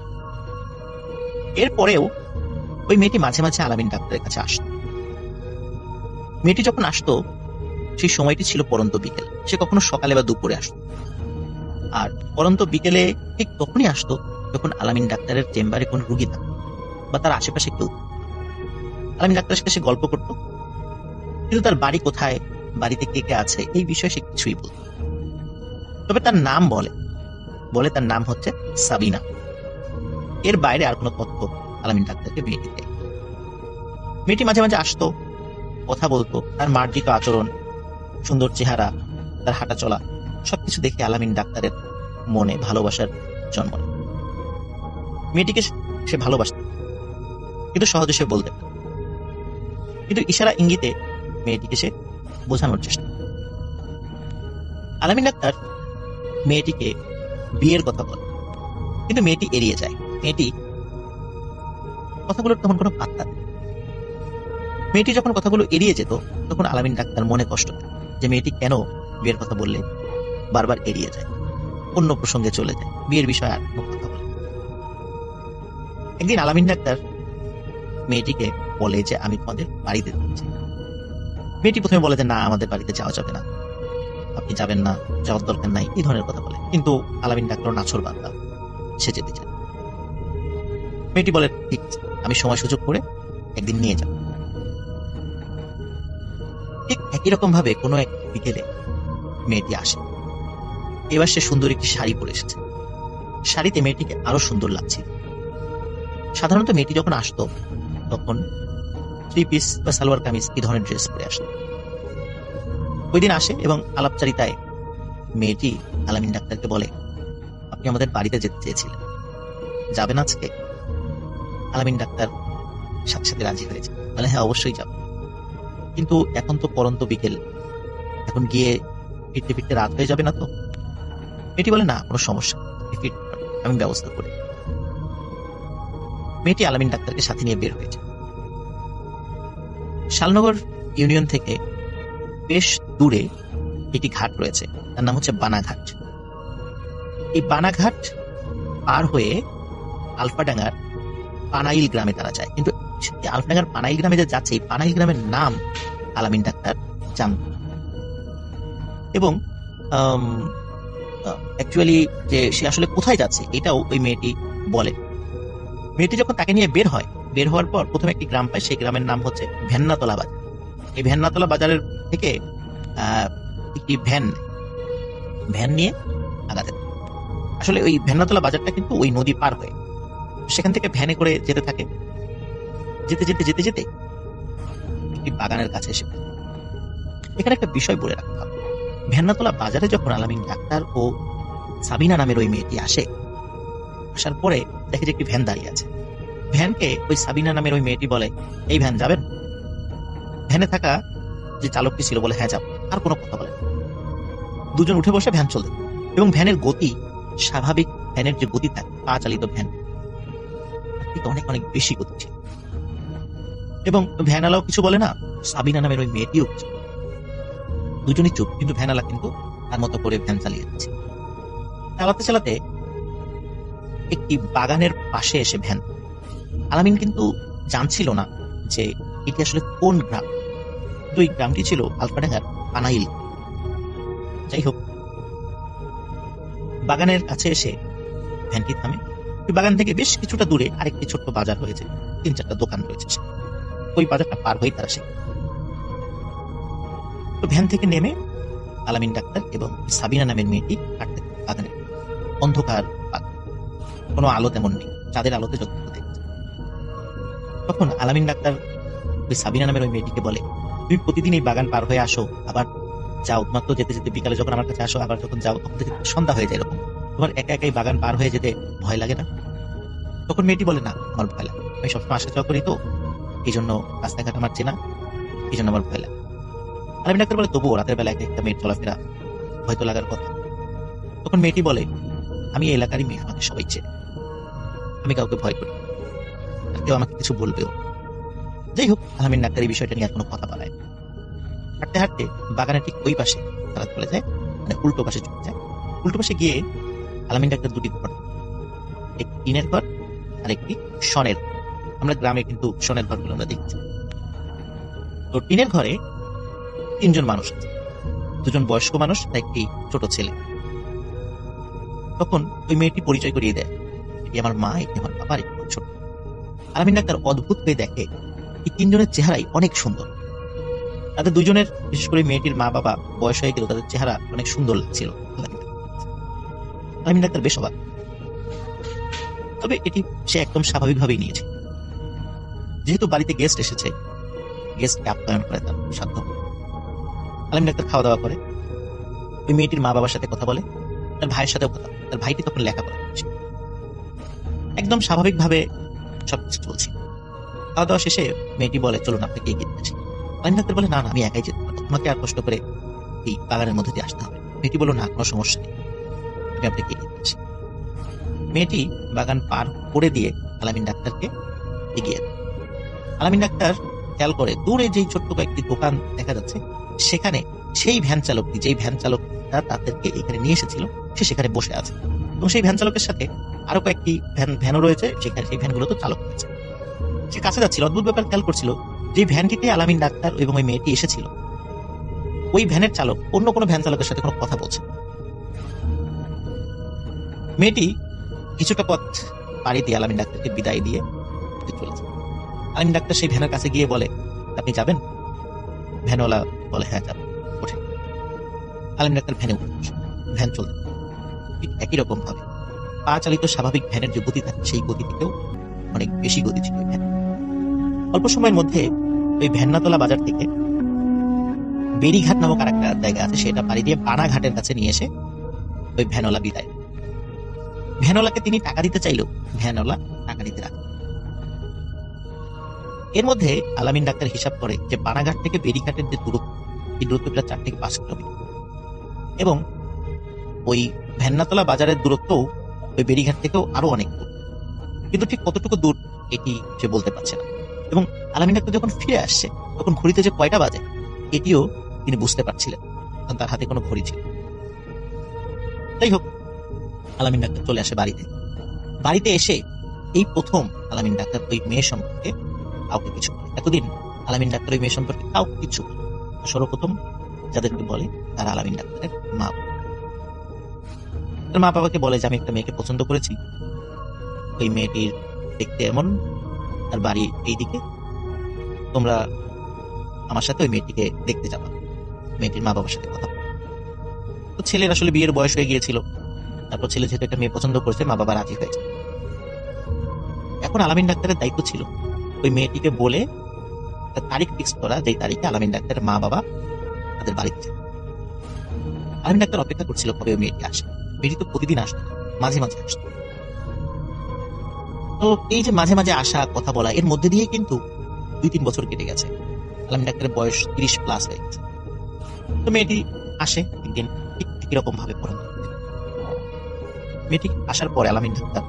এরপরেও ওই মেয়েটি মাঝে মাঝে আলামিন ডাক্তারের কাছে আসতো। মেয়েটি যখন আসতো সেই সময়টি ছিল পরন্ত বিকেল। সে কখনো সকালে বা দুপুরে আসতো, আর পরন্ত বিকেলে ঠিক তখনই আসতো যখন আলামিন ডাক্তারের চেম্বারে কোনো রুগী থাকতো বা তার আশেপাশে কেউ। আলামিন ডাক্তারের সাথে সে গল্প করত, কিন্তু তার বাড়ি কোথায়, বাড়িতে কে কে আছে, এই বিষয়ে সে কিছুই বলত। তবে তার নাম বলে তার নাম হচ্ছে সাবিনা। এর বাইরে আর কোনো তথ্য আলামিন ডাক্তারকে মেয়েটি দেয়। মেয়েটি মাঝে মাঝে আসতো, কথা বলতো। তার মার্জিত আচরণ, সুন্দর চেহারা, তার হাঁটা চলা, সবকিছু দেখে আলামিন ডাক্তারের মনে ভালোবাসার জন্ম নেয়। মেয়েটিকে সে ভালোবাসত, কিন্তু সহজে সে বলতে পারে। কিন্তু ইশারা ইঙ্গিতে মেয়েটিকে সে বোঝানোর চেষ্টা করে। আলামিন ডাক্তার মেয়েটিকে বিয়ের কথা বলে, কিন্তু মেয়েটি এড়িয়ে যায়। মেয়েটি কথাগুলোর তখন কোনো পাত্তা নেই। মেয়েটি যখন কথাগুলো এড়িয়ে যেত, তখন আলামিন ডাক্তার মনে কষ্ট পেত যে মেয়েটি কেন বিয়ের কথা বললে বারবার এড়িয়ে যায়, অন্য প্রসঙ্গে চলে যায়, বিয়ের বিষয়ে আর কোনো কথা বলে। একদিন আলামিন ডাক্তার মেয়েটিকে বলে যে আমি তোমাদের বাড়িতে যাচ্ছি। মেয়েটি প্রথমে বলে যে না, আমাদের বাড়িতে যাওয়া যাবে না, আপনি যাবেন না, যাওয়ার দরকার নাই, এই ধরনের কথা বলে। কিন্তু আলামিন ডাক্তার নাছর বান্দা, সে যেতে চায়। মেয়েটি বলে ঠিক আছে, আমি সময় সুযোগ করে একদিন নিয়ে যাব। ঠিক একই রকম ভাবে কোনো এক বিকেলে মেয়েটি আসে। এবার সে সুন্দর একটি শাড়ি পরে এসেছে। শাড়িতে মেয়েটিকে আরো সুন্দর লাগছিল। সাধারণত মেয়েটি যখন আসতো তখন 3 পিস বা সালোয়ার কামিজ এই ধরনের ড্রেস পরে আসতো। ওই দিন আসে এবং আলাপচারিতায় মেয়েটি আলামিন ডাক্তারকে বলে, আপনি আমাদের বাড়িতে যেতে চেয়েছিলেন, যাবেন আজকে? আলামিন ডাক্তার সাথে সাথে রাজি হয়েছে, বলে হ্যাঁ অবশ্যই যাব, কিন্তু এখন তো পরন্ত বিকেল, এখন গিয়ে ফিরতে ফিরতে রাত হয়ে যাবে না তো? মেয়েটি বলে, না কোনো সমস্যা, আমি ব্যবস্থা করি। মেয়েটি আলামিন ডাক্তারকে সাথে নিয়ে বের হয়েছে। শালনগর ইউনিয়ন থেকে বেশ দূরে একটি ঘাট রয়েছে, তার নাম হচ্ছে বানাঘাট। এই বানাঘাট পার হয়ে আলফাডাঙ্গার পানাইল গ্রামে তারা যায়, কিন্তু আলফাডাঙ্গার পানাইল গ্রামে যে যাচ্ছে, এই পানাইল গ্রামের নাম আলামিন ডাক্তার জানত। এবং অ্যাকচুয়ালি যে সে আসলে কোথায় যাচ্ছে এটাও ওই মেয়েটি বলে। মেয়েটি যখন তাকে নিয়ে বের হয়, বের হওয়ার পর প্রথমে একটি গ্রাম পায়, সেই গ্রামের নাম হচ্ছে ভেন্নাতলা বাজার। এই ভেন্নাতলা বাজারের থেকে একটি ভ্যান নিয়ে আগাতে থাকে। আসলে ওই ভেন্নাতলা বাজারটা কিন্তু ওই নদী পার হয়ে, সেখান থেকে ভ্যানে করে যেতে থাকে। যেতে যেতে যেতে যেতে একটি বাগানের কাছে এসে পড়ে। এখানে একটা বিষয় বলে রাখতে হবে, ভেন্নাতলা বাজারে যখন আলামিন ডাক্তার ও সাবিনা নামের ওই মেয়েটি আসার পরে দেখে যে একটি ভ্যান দাঁড়িয়ে আছে। ভ্যানকে ওই সাবিনা নামের ওই মেয়েটি বলে, এই ভ্যান যাবেন? ভ্যানে থাকা যে চালকটি ছিল বলে, হ্যাঁ যাব। আর কোনো কথা বলে, দুজন উঠে বসে ভ্যান চলতে, এবং ভ্যানের গতি স্বাভাবিক ভ্যানের যে গতি থাকে, পা চালিত ভ্যান, অনেক অনেক বেশি গতি ছিল। এবং ভ্যানালাও কিছু বলে না, সাবিনা নামের ওই মেয়েটিও কিছু। দুজনই চুপ, কিন্তু ভ্যানালা কিন্তু তার মতো করে ভ্যান চালিয়ে যাচ্ছে। চালাতে চালাতে একটি বাগানের পাশে এসে ভ্যান, আলামিন কিন্তু জানছিল না যে এটি আসলে কোন গ্রাম। তো এই গ্রামটি ছিল আলফাডাঙ্গার পানাইল। যাই হোক, বাগানের কাছে এসে ভ্যানটি থামে। বাগান থেকে বেশ কিছুটা দূরে আরেকটি ছোট্ট বাজার রয়েছে, 3-4টা দোকান রয়েছে। ওই বাজারটা পার হয়ে তারা তো ভ্যান থেকে নেমে আলামিন ডাক্তার এবং সাবিনা নামের মেয়েটি হাঁটতে বাগানে। অন্ধকার বাগান, কোনো আলো তেমন নেই, চাঁদের আলোতে যতটুকু দেখছে। তখন আলামিন ডাক্তার ওই সাবিনা নামের ওই মেয়েটিকে বলে, তুমি প্রতিদিন এই বাগান পার হয়ে আসো, আবার যাও, তোমার তো যেতে যেতে বিকালে যখন আমার কাছে আসো, আবার যখন যাও তখন থেকে সন্ধ্যা হয়ে যায়, এরকম তোমার একা একাই বাগান পার হয়ে যেতে ভয় লাগে না? তখন মেয়েটি বলে, না আমার ভয় লাগে, আমি সবসময় আসা যাওয়া করি তো, এই জন্য রাস্তাঘাট আমার চেনা, এই জন্য আমার ভয় লাগে। আলামিন ডাক্তার বলে, তবুও রাতের বেলা একটা মেয়ের চলাফেরা হয়তো লাগার কথা। তখন মেয়েটি বলে, আমি এই এলাকারই মেয়ে, আমাকে সবাই চেনে, আমি কাউকে ভয় করি, আর কেউ আমাকে কিছু বলবেও। যাই হোক, আলামিন ডাক্তার এই বিষয়টা নিয়ে আর কোনো কথা বলায়। হাঁটতে হাঁটতে বাগানের ঠিক ওই পাশে তারা চলে যায়, মানে উল্টো পাশে চলে যায়। উল্টো পাশে গিয়ে আলামিন ডাক্তার দুটি ঘর, একটি টিনের ঘর আর একটি শনের। আমরা গ্রামে কিন্তু শনের ঘরগুলো আমরা দেখছি। তো টিনের ঘরে 3জন মানুষ আছে, 2জন বয়স্ক মানুষ আর একটি ছোট ছেলে। তখন ওই মেয়েটি পরিচয় করিয়ে দেয়, এটি আমার মা, এটি আমার বাবা, এটি আমার ছোট। আলামিন ডাক্তার অদ্ভুত হয়ে দেখে এই 3জনের চেহারাই অনেক সুন্দর। তাদের 2জনের, বিশেষ করে মেয়েটির মা বাবা বয়স হয়ে গেল, তাদের চেহারা অনেক সুন্দর লাগছিল। আলামিন ডাক্তার বেশ অবাক, তবে এটি সে একদম স্বাভাবিকভাবেই নিয়েছে। যেহেতু বাড়িতে গেস্ট এসেছে, গেস্টকে আপ্যায়ন করে তার সাধ্য। আলামিন ডাক্তার খাওয়া দাওয়া করে, ওই মেয়েটির মা বাবার সাথে কথা বলে, তার ভাইয়ের সাথেও কথা বলে। তার ভাইটি তখন লেখাপড়া করছে। একদম স্বাভাবিকভাবে সবকিছু চলছে। খাওয়া দাওয়া শেষে মেয়েটি বলে, চলুন আপনাকে এগিয়ে দিচ্ছি। আলামিন ডাক্তার বলে, না না, আমি একাই যেতে পারবো, তোমাকে আর কষ্ট করে এই বাগানের মধ্যে দিয়ে আসতে হবে। মেয়েটি বলল, না কোনো সমস্যা নেই, আমি আপনাকে এগিয়ে দিচ্ছি। মেয়েটি বাগান পার করে দিয়ে আলামিন ডাক্তারকে এগিয়ে দেয়। আলামিন ডাক্তার খেয়াল করে দূরে যেই ছোট্ট কয়েকটি দোকান দেখা যাচ্ছে, সেখানে সেই ভ্যান চালকটি, যেই ভ্যান চালকটা তাদেরকে এখানে নিয়ে এসেছিল, সে সেখানে বসে আছে, এবং সেই ভ্যান চালকের সাথে আরো কয়েকটি ভ্যানও রয়েছে, সেখানে সেই ভ্যানগুলো তো চালক রয়েছে। সে কাছে যাচ্ছিল, অদ্ভুত ব্যাপার খেয়াল করছিল, যে ভ্যানটিতে আলামিন ডাক্তার এবং ওই মেয়েটি এসেছিল, ওই ভ্যানের চালক অন্য কোনো ভ্যান চালকের সাথে কোনো কথা বলছে। মেয়েটি কিছুটা পথ পাড়ি দিয়ে আলামিন ডাক্তারকে বিদায় দিয়ে চলেছে। আলামিন ডাক্তার সেই ভ্যানের কাছে গিয়ে বলে, আপনি যাবেন? ভ্যানওয়ালা বলে, হ্যাঁ যাব। ওঠে। আলামিন ডাক্তার ভ্যানে উঠে, ভ্যান চলতে ঠিক একই রকম ভাবে পা চালিত স্বাভাবিক ভ্যানের যে গতি থাকে, সেই গতি থেকেও অনেক বেশি গতি ছিল ওই ভ্যান। অল্প সময়ের মধ্যে ওই ভ্যান্নাতলা বাজার থেকে বেরিঘাট নামক আর একটা জায়গা আছে, সেটা পাড়ি দিয়ে বানাঘাটের কাছে নিয়ে এসে ওই ভ্যানওয়ালা বিদায়। ভ্যানওয়ালাকে তিনি টাকা দিতে চাইলেও ভ্যানওয়ালা টাকা দিতে রাখে। এর মধ্যে আলামিন ডাক্তার হিসাব করে যে বানাঘাট থেকে বেরিঘাটের যে দূরত্ব, এই দূরত্ব প্রায় 4 থেকে 5 কিলোমিটার। এবং ওই ভেন্নাতলা বাজারের দূরত্বও ওই বেরিঘাট থেকেও আরো অনেক দূর, কিন্তু ঠিক কতটুকু দূর এটি সে বলতে পারছে না। এবং আলামিন ডাক্তার যখন ফিরে আসছে তখন ঘড়িতে যে কয়টা বাজে এটিও তিনি বুঝতে পারছিলেন, কারণ তার হাতে কোনো ঘড়ি ছিল। যাই হোক, আলামিন ডাক্তার চলে আসে বাড়িতে এসে এই প্রথম আলামিন ডাক্তার ওই মেয়ে সম্পর্কে কাউকে কিছু বলে। এতদিন আলামিন ডাক্তার ওই মেয়ে সম্পর্কে কাউকে কিছু বলে। সর্বপ্রথম যাদেরকে বলে তারা আলামিন ডাক্তারের মা। তার মা বাবাকে বলে যে আমি একটা মেয়েকে পছন্দ করেছি, ওই মেয়েটির দেখতে এমন, তার বাড়ি এইদিকে, তোমরা আমার সাথে ওই মেয়েটিকে দেখতে যাবা। মেয়েটির মা বাবার সাথে কথা বলে। তো ছেলের আসলে বিয়ের বয়স হয়ে গিয়েছিল, তারপর ছেলে যেহেতু একটা মেয়ে পছন্দ করেছে, মা বাবা রাজি হয়েছে। এখন আলামিন ডাক্তারের দায়িত্ব ছিল ওই মেয়েটিকে বলে একটা তারিখ ফিক্স করা, যেই তারিখে আলামিন ডাক্তারের মা বাবা তাদের বাড়িতে যাবে। আলামিন ডাক্তার অপেক্ষা করছিল কবে ওই মেয়েটি আসে। মেয়েটি তো প্রতিদিন আসতো, মাঝে মাঝে আসতো। তো এই যে মাঝে মাঝে আসা, কথা বলা, এর মধ্যে দিয়ে কিন্তু 2-3 বছর কেটে গেছে। আলামিন ডাক্তারের বয়স 30+ হয়ে গেছে। তো মেয়েটি আসে একদিন, ঠিক একই রকম ভাবে পড়া। মেয়েটি আসার পরে আলামিন ডাক্তার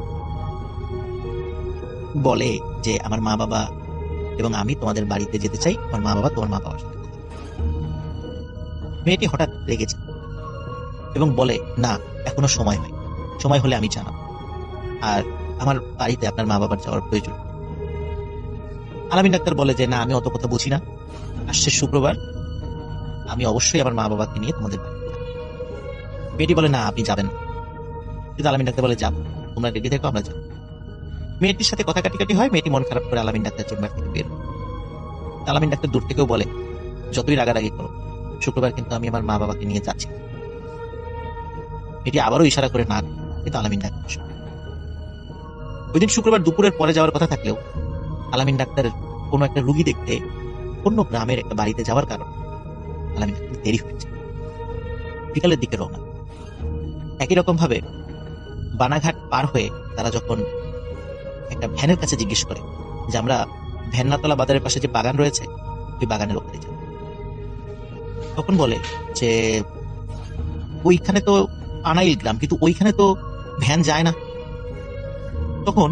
বলে যে আমার মা বাবা এবং আমি তোমাদের বাড়িতে যেতে চাই, আমার মা বাবা তোমার মা বাবার সাথে কথা বলবে। মেয়েটি হঠাৎ রেগেছে এবং বলে না, এখনো সময় হয়, সময় হলে আমি জানাবো, আর আমার বাড়িতে আপনার মা বাবার যাওয়ার প্রয়োজন। আলামিন ডাক্তার বলে যে না, আমি অত কথা বুঝি না, আসছে শুক্রবার, আমি অবশ্যই আমার মা বাবাকে নিয়ে তোমাদের বাড়িতে যাবো। মেয়েটি বলে না, আপনি যাবেন না। কিন্তু আলামিন ডাক্তার বলে যাবো, তোমরা রেডি থেকো, আমরা যাবো। মেয়েটির সাথে কথা কাটি হয়, মেয়েটি মন খারাপ করে আলামিন ডাক্তার চেম্বার থেকে বের হয়। আলামিন ডাক্তার দূর থেকেও বলে যতই রাগারাগি করো, শুক্রবার কিন্তু আমি আমার মা বাবাকে নিয়ে যাচ্ছি। এটি আবারও ইশারা করে না, কিন্তু আলামিন ডাক্তার ওই দিন শুক্রবার দুপুরের পরে যাওয়ার কথা থাকলেও আলামিন ডাক্তারের কোনো একটা রুগী দেখতে অন্য গ্রামের একটা বাড়িতে যাওয়ার কারণে আলামিন ডাক্তার দেরি হয়েছে। বিকালের দিকে রওনা। একই রকম ভাবে বানাঘাট পার হয়ে তারা যখন একটা ভ্যানের কাছে জিজ্ঞেস করে যে আমরা ভ্যান্নাতলা বাজারের পাশে যে বাগান রয়েছে ওই বাগানের ওখানে যাব, তখন বলে যে ওইখানে তো পানাইল গ্রাম, কিন্তু ওইখানে তো ভ্যান যায় না। তখন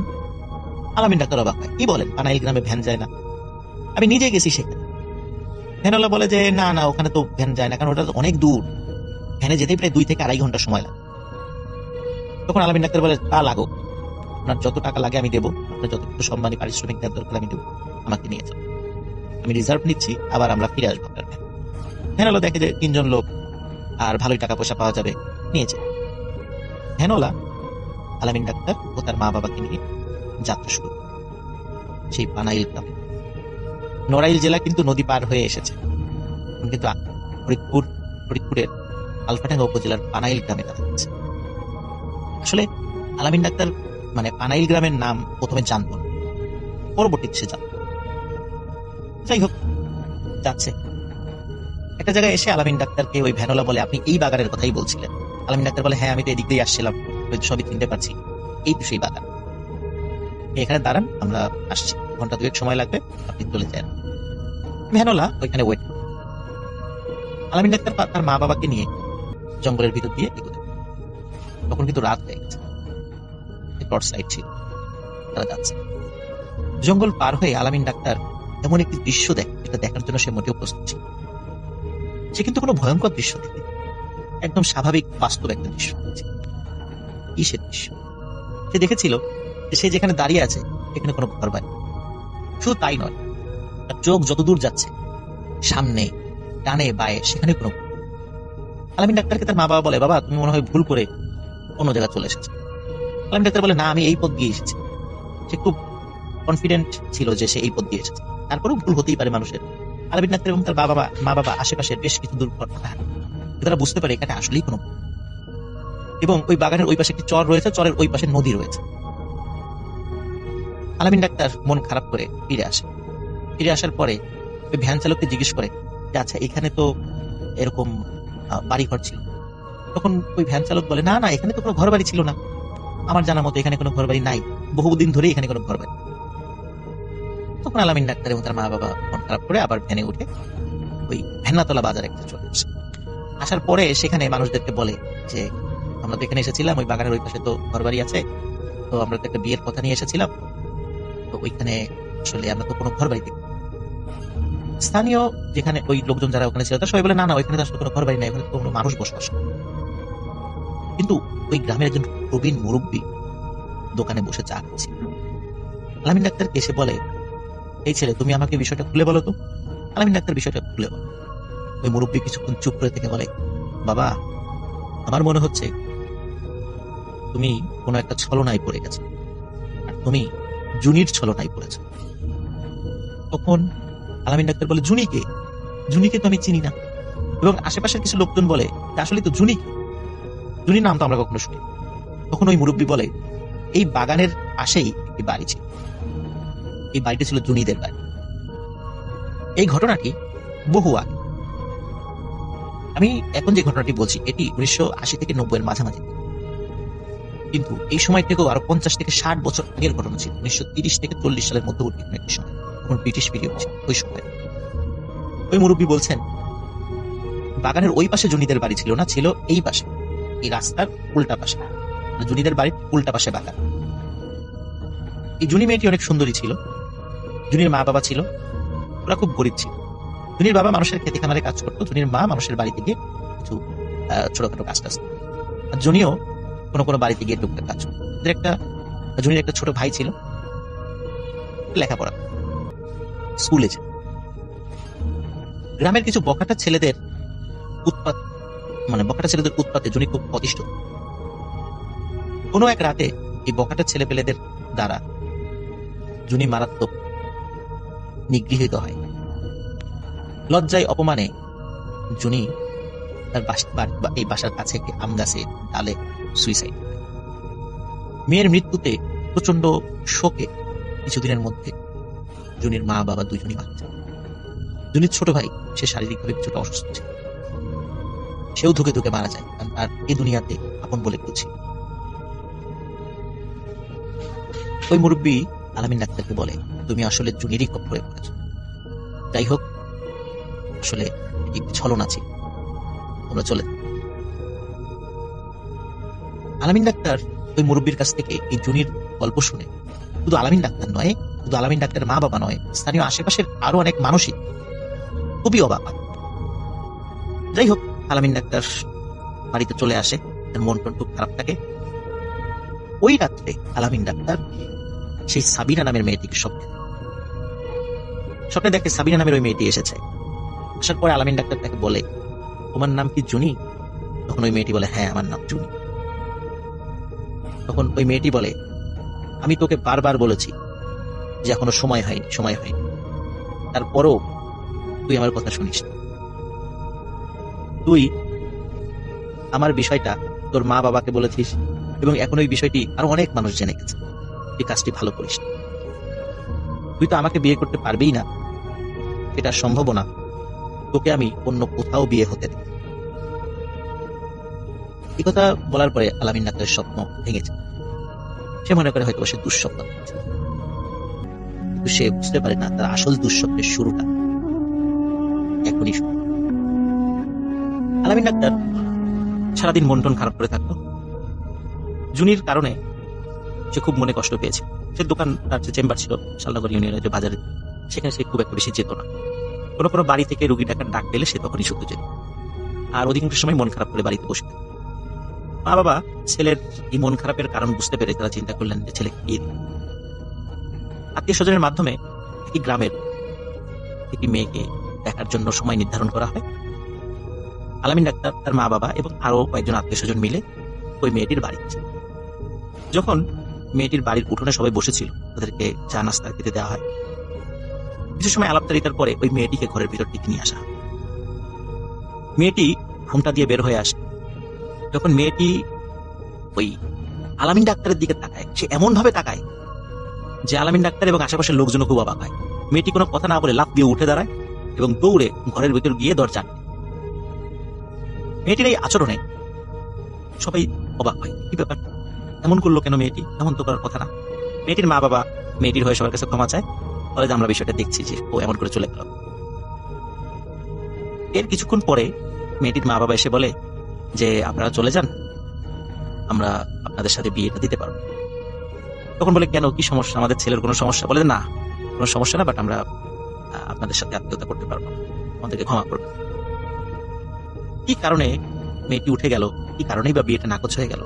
আলামিন ডাক্তার অবাক হয়, কি বলেন পানাইল গ্রামে ভ্যান যায় না? আমি নিজে গেছি সেখানে। ভ্যানওয়ালা বলে যে না না, ওখানে তো ভ্যান যায় না, কারণ ওটা অনেক দূর, ভ্যানে যেতেই প্রায় 2 থেকে 2.5 ঘন্টা সময় লাগে। তখন আলামিন ডাক্তার বলে তা লাগো, আপনার যত টাকা লাগে আমি দেবো, আপনার যতটুকু সম্মানী পারিশ্রমিক দেওয়ার দরকার আমি দেবো, আমাকে নিয়ে যাও, আমি রিজার্ভ নিচ্ছি, আবার আমরা ফিরে আসবো আপনার ভ্যান। ভ্যানওয়ালা দেখে যে 3 জন লোক আর ভালোই টাকা পয়সা পাওয়া যাবে, নিয়েছে। ভ্যানওয়ালা আলামিন ডাক্তার ও তার মা বাবাকে নিয়ে যাত্রা শুরু করে সেই পানাইল গ্রামে। নড়াইল জেলা কিন্তু নদী পার হয়ে এসেছে, কিন্তু ফরিদপুরের আলফাডাঙ্গা উপজেলার পানাইল গ্রামে তারা যাচ্ছে। আসলে আলামিন ডাক্তার মানে পানাইল গ্রামের নাম প্রথমে জানত না, পরবর্তীতে সে জানত। যাই হোক, যাচ্ছে। একটা জায়গায় এসে আলামিন ডাক্তারকে ওই ভ্যানওয়ালা বলে আপনি এই বাগানের কথাই বলছিলেন? আলামিন ডাক্তার বলে হ্যাঁ, আমি তো এদিক দিয়ে আসছিলাম, সবই চিনতে পারছি, এই তো সেই বাগান, এখানে দাঁড়ান, আমরা আসছি, ঘন্টা 2 সময় লাগবে, আপনি চলে যান। ভ্যানওয়ালা ওইখানে ওয়েট। আলামিন ডাক্তার তার মা বাবাকে নিয়ে জঙ্গলের ভিতর দিয়ে এগোতে। তখন কিন্তু রাত হয়ে গেছে, টর্চ লাইট ছিল, তারা যাচ্ছে। জঙ্গল পার হয়ে আলামিন ডাক্তার এমন একটি দৃশ্য দেখে যেটা দেখার জন্য সে মোটেও প্রস্তুত ছিল। সে কিন্তু কোনো ভয়ঙ্কর দৃশ্য দেখে, একদম স্বাভাবিক বাস্তব একটা দৃশ্য দেখছে। কি সে দৃশ্য? সে দেখেছিল যে সে যেখানে দাঁড়িয়ে আছে এখানে কোনো ঘর বাড়ি। শুধু তাই নয়, তার চোখ যতদূর যাচ্ছে সামনে, ডানে বায়ে, সেখানে কোনো। আলামিন ডাক্তারকে তার মা বাবা বলে বাবা তুমি মনে হয় ভুল করে অন্য জায়গায় চলে এসেছো। আলামিন ডাক্তার বলে না, আমি এই পথ দিয়ে এসেছি। সে খুব কনফিডেন্ট ছিল যে সে এই পথ দিয়ে এসেছে, তারপরেও ভুল হতেই পারে মানুষের। আলামিন ডাক্তার এবং তার মা বাবা আশেপাশের বেশ কিছু দূর তারা বুঝতে পারে এখানে আসলেই কোনো, এবং ওই বাগানের ওই পাশে একটি চর রয়েছে, চরের ওই পাশে নদী রয়েছে। আলামিন ডাক্তার মন খারাপ করে ফিরে আসে। ফিরে আসার পরে ওই ভ্যান চালককে জিজ্ঞেস করে যে আচ্ছা এখানে তো এরকম বাড়ি ঘর ছিল। তখন ওই ভ্যান চালক বলে না না, এখানে তো কোনো ঘর বাড়ি ছিল না, আমার জানা মতো এখানে কোনো ঘর বাড়ি নাই, বহুদিন ধরে এখানে কোনো ঘর বাড়ি। তখন আলামিন ডাক্তার এবং তার মা বাবা মন খারাপ করে আবার ভ্যানে উঠে ওই ভ্যান্নাতলা বাজারে একটা চলে আসে। আসার পরে সেখানে মানুষদেরকে বলে যে আমরা তো এখানে এসেছিলাম, ওই বাগানের ওই পাশে তো ঘরবাড়ি আছে, তো আমরা তো একটা বিয়ের কথা নিয়ে এসেছিলাম, তো ওইখানে আসলে আমরা তো কোনো ঘরবাড়ি দেখি। স্থানীয় যেখানে ওই লোকজন যারা ওখানে ছিল তারা সবাই বলে না না, ওইখানে তো আসলে কোনো ঘরবাড়ি নেই, ওখানে তো কোনো মানুষ বসবাস করে। কিন্তু ওই গ্রামের একজন প্রবীণ মুরব্বী দোকানে বসে চা খাচ্ছে। আলামিন ডাক্তারকে এসে বলে, এই ছেলে তুমি আমাকে বিষয়টা খুলে বলো তো। আলামিন ডাক্তার বিষয়টা খুলে বলো। ওই মুরব্বী কিছুক্ষণ চুপ করে থেকে বলে, বাবা আমার মনে হচ্ছে তুমি কোনো একটা ছলনায় পড়ে গেছো, আর তুমি জুনির ছলনায় পড়েছো। তখন আলামিন ডাক্তার বলে, জুনিকে? জুনিকে তো আমি চিনি না, এবং আশেপাশের কিছু লোকজন বলে আসলে তো জুনি, জুনির নাম তো আমরা কখনো শুনি। তখন ওই মুরব্বী বলে, এই বাগানের পাশেই একটি বাড়ি ছিল, এই বাড়িটা ছিল জুনিদের বাড়ি। এই ঘটনাটি বহু আগে, আমি এখন যে ঘটনাটি বলছি এটি 1980 থেকে 90 এর মাঝামাঝি, কিন্তু এই সময় থেকেও আরো 50 থেকে 60 বছর আগের ঘটনা ছিল। 1930 থেকে 40 সালের মধ্যবর্তী একটি সময়, তখন ব্রিটিশ পিরিয়ড ছিল ওই সময়। ওই মুরব্বী বলছেন, বাগানের ওই পাশে জুনিদের বাড়ি ছিল না, ছিল এই পাশে, এই রাস্তার উল্টা পাশে, জুনিদের বাড়ির উল্টা পাশে বাগান। এই জুনি মেয়েটি অনেক সুন্দরী ছিল, জুনির মা বাবা ছিল, ওরা খুব গরিব ছিল। জুনির বাবা মানুষের খেতে খামারে কাজ করতো, জুনির মা মানুষের বাড়িতে গিয়ে কিছু ছোটখাটো কাজ টাজ, আর জুনিও কোনো কোনো বাড়িতে গিয়ে টুকটাক কাজ করতো। জুনির একটা ছোট ভাই ছিল, লেখাপড়া স্কুলে ছিল। গ্রামের কিছু বখাটা ছেলেদের উৎপাতে জুনি খুব অতিষ্ঠ। কোনো এক রাতে এই বখাটা ছেলে পেলেদের দ্বারা জুনি মারাত্মক নিগৃহীত হয়। লজ্জায় অপমানে জুনি তার এই বাসার কাছে একটি আম গাছে ডালে সুইসাইড। মেয়ের মৃত্যুতে প্রচন্ড শোকে কিছুদিনের মধ্যে জুনির মা বাবা দুইজনই মারা যায়। জুনির ছোট ভাই, সে শারীরিকভাবে কিছুটা অসুস্থ ছিল, সেও ধুকে ধুকে মারা যায়, কারণ তার এই দুনিয়াতে আপন বলে কেউ ছিল। ওই মুরব্বী আলামিন ডাক্তারকে বলে, তুমি আসলে জুনিরই কবরে পড়েছ। যাই হোক, আসলে একটি ছলনা ছিল, তোমরা চলে। আলামিন ডাক্তার ওই মুরব্বীর কাছ থেকে এই জুনির গল্প শুনে শুধু আলামিন ডাক্তার নয়, শুধু আলামিন ডাক্তারের মা বাবা নয়, স্থানীয় আশেপাশের আরো অনেক মানুষই খুবই অবাক। যাই হোক, আলামিন ডাক্তার বাড়িতে চলে আসে, তার মন টন খুব খারাপ থাকে। ওই রাত্রে আলামিন ডাক্তার সেই সাবিনা নামের মেয়েটিকে স্বপ্নে দেখে সাবিনা নামের ওই মেয়েটি এসেছে। আসার পরে আলামিন ডাক্তার তাকে বলে, তোমার নাম কি জুনি? তখন ওই মেয়েটি বলে, হ্যাঁ আমার নাম জুনি। তখন ওই মেয়েটি বলে, আমি তোকে বারবার বলেছি যে এখনো সময় হয়নি, তারপরও তুই আমার কথা শুনিস না। তুই আমার বিষয়টা তোর মা বাবাকে বলেছিস, এবং এখন ওই বিষয়টি আরো অনেক মানুষ জেনে গেছে। তুই কাজটি ভালো করিস না। তুই তো আমাকে বিয়ে করতে পারবেই না, এটা সম্ভব না। তোকে আমি অন্য কোথাও বিয়ে হতে দেব। এই কথা বলার পরে আলামিন ডাক্তারের স্বপ্ন ভেঙেছে। সে মনে করে হয়তো সে দুঃস্বপ্ন দেখছে, কিন্তু সে বুঝতে পারে না তার আসল দুঃস্বপ্নের শুরুটা এখনই শুরু। আলামিন ডাক্তার সারাদিন মন টন খারাপ করে থাকতো। জুনির কারণে সে খুব মনে কষ্ট পেয়েছে। সে দোকান, তার যে চেম্বার ছিল শালনগর ইউনিয়নের যে বাজারে, সেখানে সে খুব একটা বেশি যেত না। কোনো কোনো বাড়ি থেকে রুগী ডাক পেলে সে তখনই শুধু যেত, আর অধিকাংশ সময় মন খারাপ করে বাড়িতে বসে। মা বাবা ছেলের এই মন খারাপের কারণ বুঝতে পেরে তারা চিন্তা করলেন যে ছেলেকে বিয়ে দিন। আত্মীয় স্বজনের মাধ্যমে একটি গ্রামের একটি মেয়েকে দেখার জন্য সময় নির্ধারণ করা হয়। আলামিন ডাক্তার, তার মা বাবা এবং আরো কয়েকজন আত্মীয় স্বজন মিলে ওই মেয়েটির বাড়ি। যখন মেয়েটির বাড়ির উঠোনে সবাই বসেছিল, তাদেরকে চা নাস্তা খেতে দেওয়া হয়। কিছু সময় আলাপচারিতার পরে ওই মেয়েটিকে ঘরের ভিতর থেকে নিয়ে আসা হয়। মেয়েটি ঘুমটা দিয়ে বের হয়ে আসে। যখন মেয়েটি ওই আলামিন ডাক্তারের দিকে তাকায়, সে এমন ভাবে তাকায় যে আলামিন ডাক্তার এবং আশেপাশের লোকজনও খুব অবাক হয়। মেয়েটি কোনো কথা না বলে লাফ দিয়ে উঠে দাঁড়ায় এবং দৌড়ে ঘরের ভিতর গিয়ে দরজা আটকে। মেয়েটির এই আচরণে সবাই অবাক হয়, কি ব্যাপার, এমন করলো কেন মেয়েটি? এমন তো করার কথা না। মেয়েটির মা বাবা মেয়েটির হয়ে সবার কাছে ক্ষমা চায়, বলে যে আমরা বিষয়টা দেখছি যে ও এমন করে চলে গেল। এর কিছুক্ষণ পরে মেয়েটির মা বাবা এসে বলে যে আপনারা চলে যান, আমরা আপনাদের সাথে বিয়েটা দিতে পারবো। তখন বলে কেন, কি সমস্যা, আমাদের ছেলের কোনো সমস্যা? বলে না, কোনো সমস্যা না, বাট আমরা আপনাদের সাথে আত্মীয়তা করতে পারবো না, আমাদেরকে ক্ষমা করবো। কি কারণে মেয়েটি উঠে গেল, কি কারণেই বা বিয়েটা নাকচ হয়ে গেল,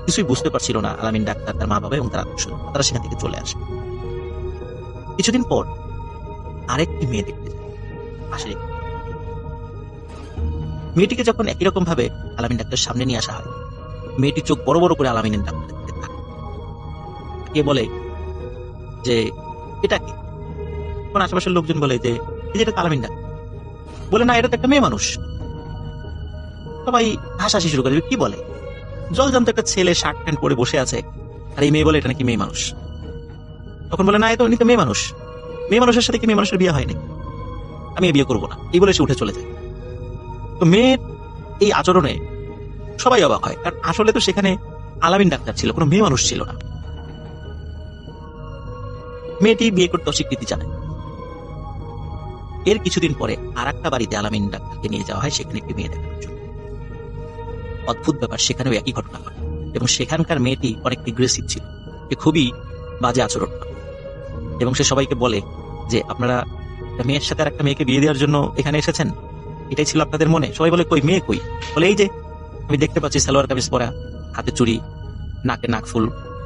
কিছুই বুঝতে পারছিল না আলামিন ডাক্তার, তার মা বাবা এবং তার আত্মীয়। তারা সেখান থেকে চলে আসে। কিছুদিন পর আরেকটি মেয়ে দেখতে যায় পাশের। মেয়েটিকে যখন একই রকম ভাবে আলামিন ডাক্তারের সামনে নিয়ে আসা হয়, মেয়েটি চোখ বড় বড় করে আলামিনের ডাক্তারের দিকে তাকিয়ে বলে যে এটা কি? তখন আশেপাশের লোকজন বলে যে এটা তো আলামিন ডাক্তার। বলে না, এটা তো একটা মেয়ে মানুষ। সবাই হাসাহাসি শুরু করে, কি বলে, জলজান্ত একটা ছেলে শার্ট প্যান্ট পরে বসে আছে, আর এই মেয়ে বলে এটা নাকি মেয়ে মানুষ। তখন বলে না, এটা উনি তো মেয়ে মানুষ, মেয়ে মানুষের সাথে কি মেয়ে মানুষের বিয়ে হয়নি, আমি বিয়ে করবো না, এই বলে সে উঠে চলে যায়। তো মেয়ের এই আচরণে সবাই অবাক হয়, কারণ আসলে তো সেখানে আলামিন ডাক্তার ছিল, কোনো মেয়ে মানুষ ছিল না। মেয়েটি বিয়ে করতে অস্বীকৃতি জানায়। এর কিছুদিন পরে আর একটা বাড়িতে আলামিন ডাক্তারকে নিয়ে যাওয়া হয়, সেখানে একটি মেয়ে দেখানোর জন্য। অদ্ভুত ব্যাপার, সেখানেও একই ঘটনা ঘটে এবং সেখানকার মেয়েটি অনেক এগ্রেসিভ ছিল, সে খুবই বাজে আচরণ করে এবং সে সবাইকে বলে যে আপনারা একটা মেয়ের সাথে আর একটা মেয়েকে বিয়ে দেওয়ার জন্য এখানে এসেছেন, এটাই ছিল আপনাদের মনে? সবাই বলে কই মেয়ে কই? বলে এই যে আমি দেখতে পাচ্ছি সালোয়ার কামিজ পরা, হাতে চুড়ি, নাকে নাকফুল,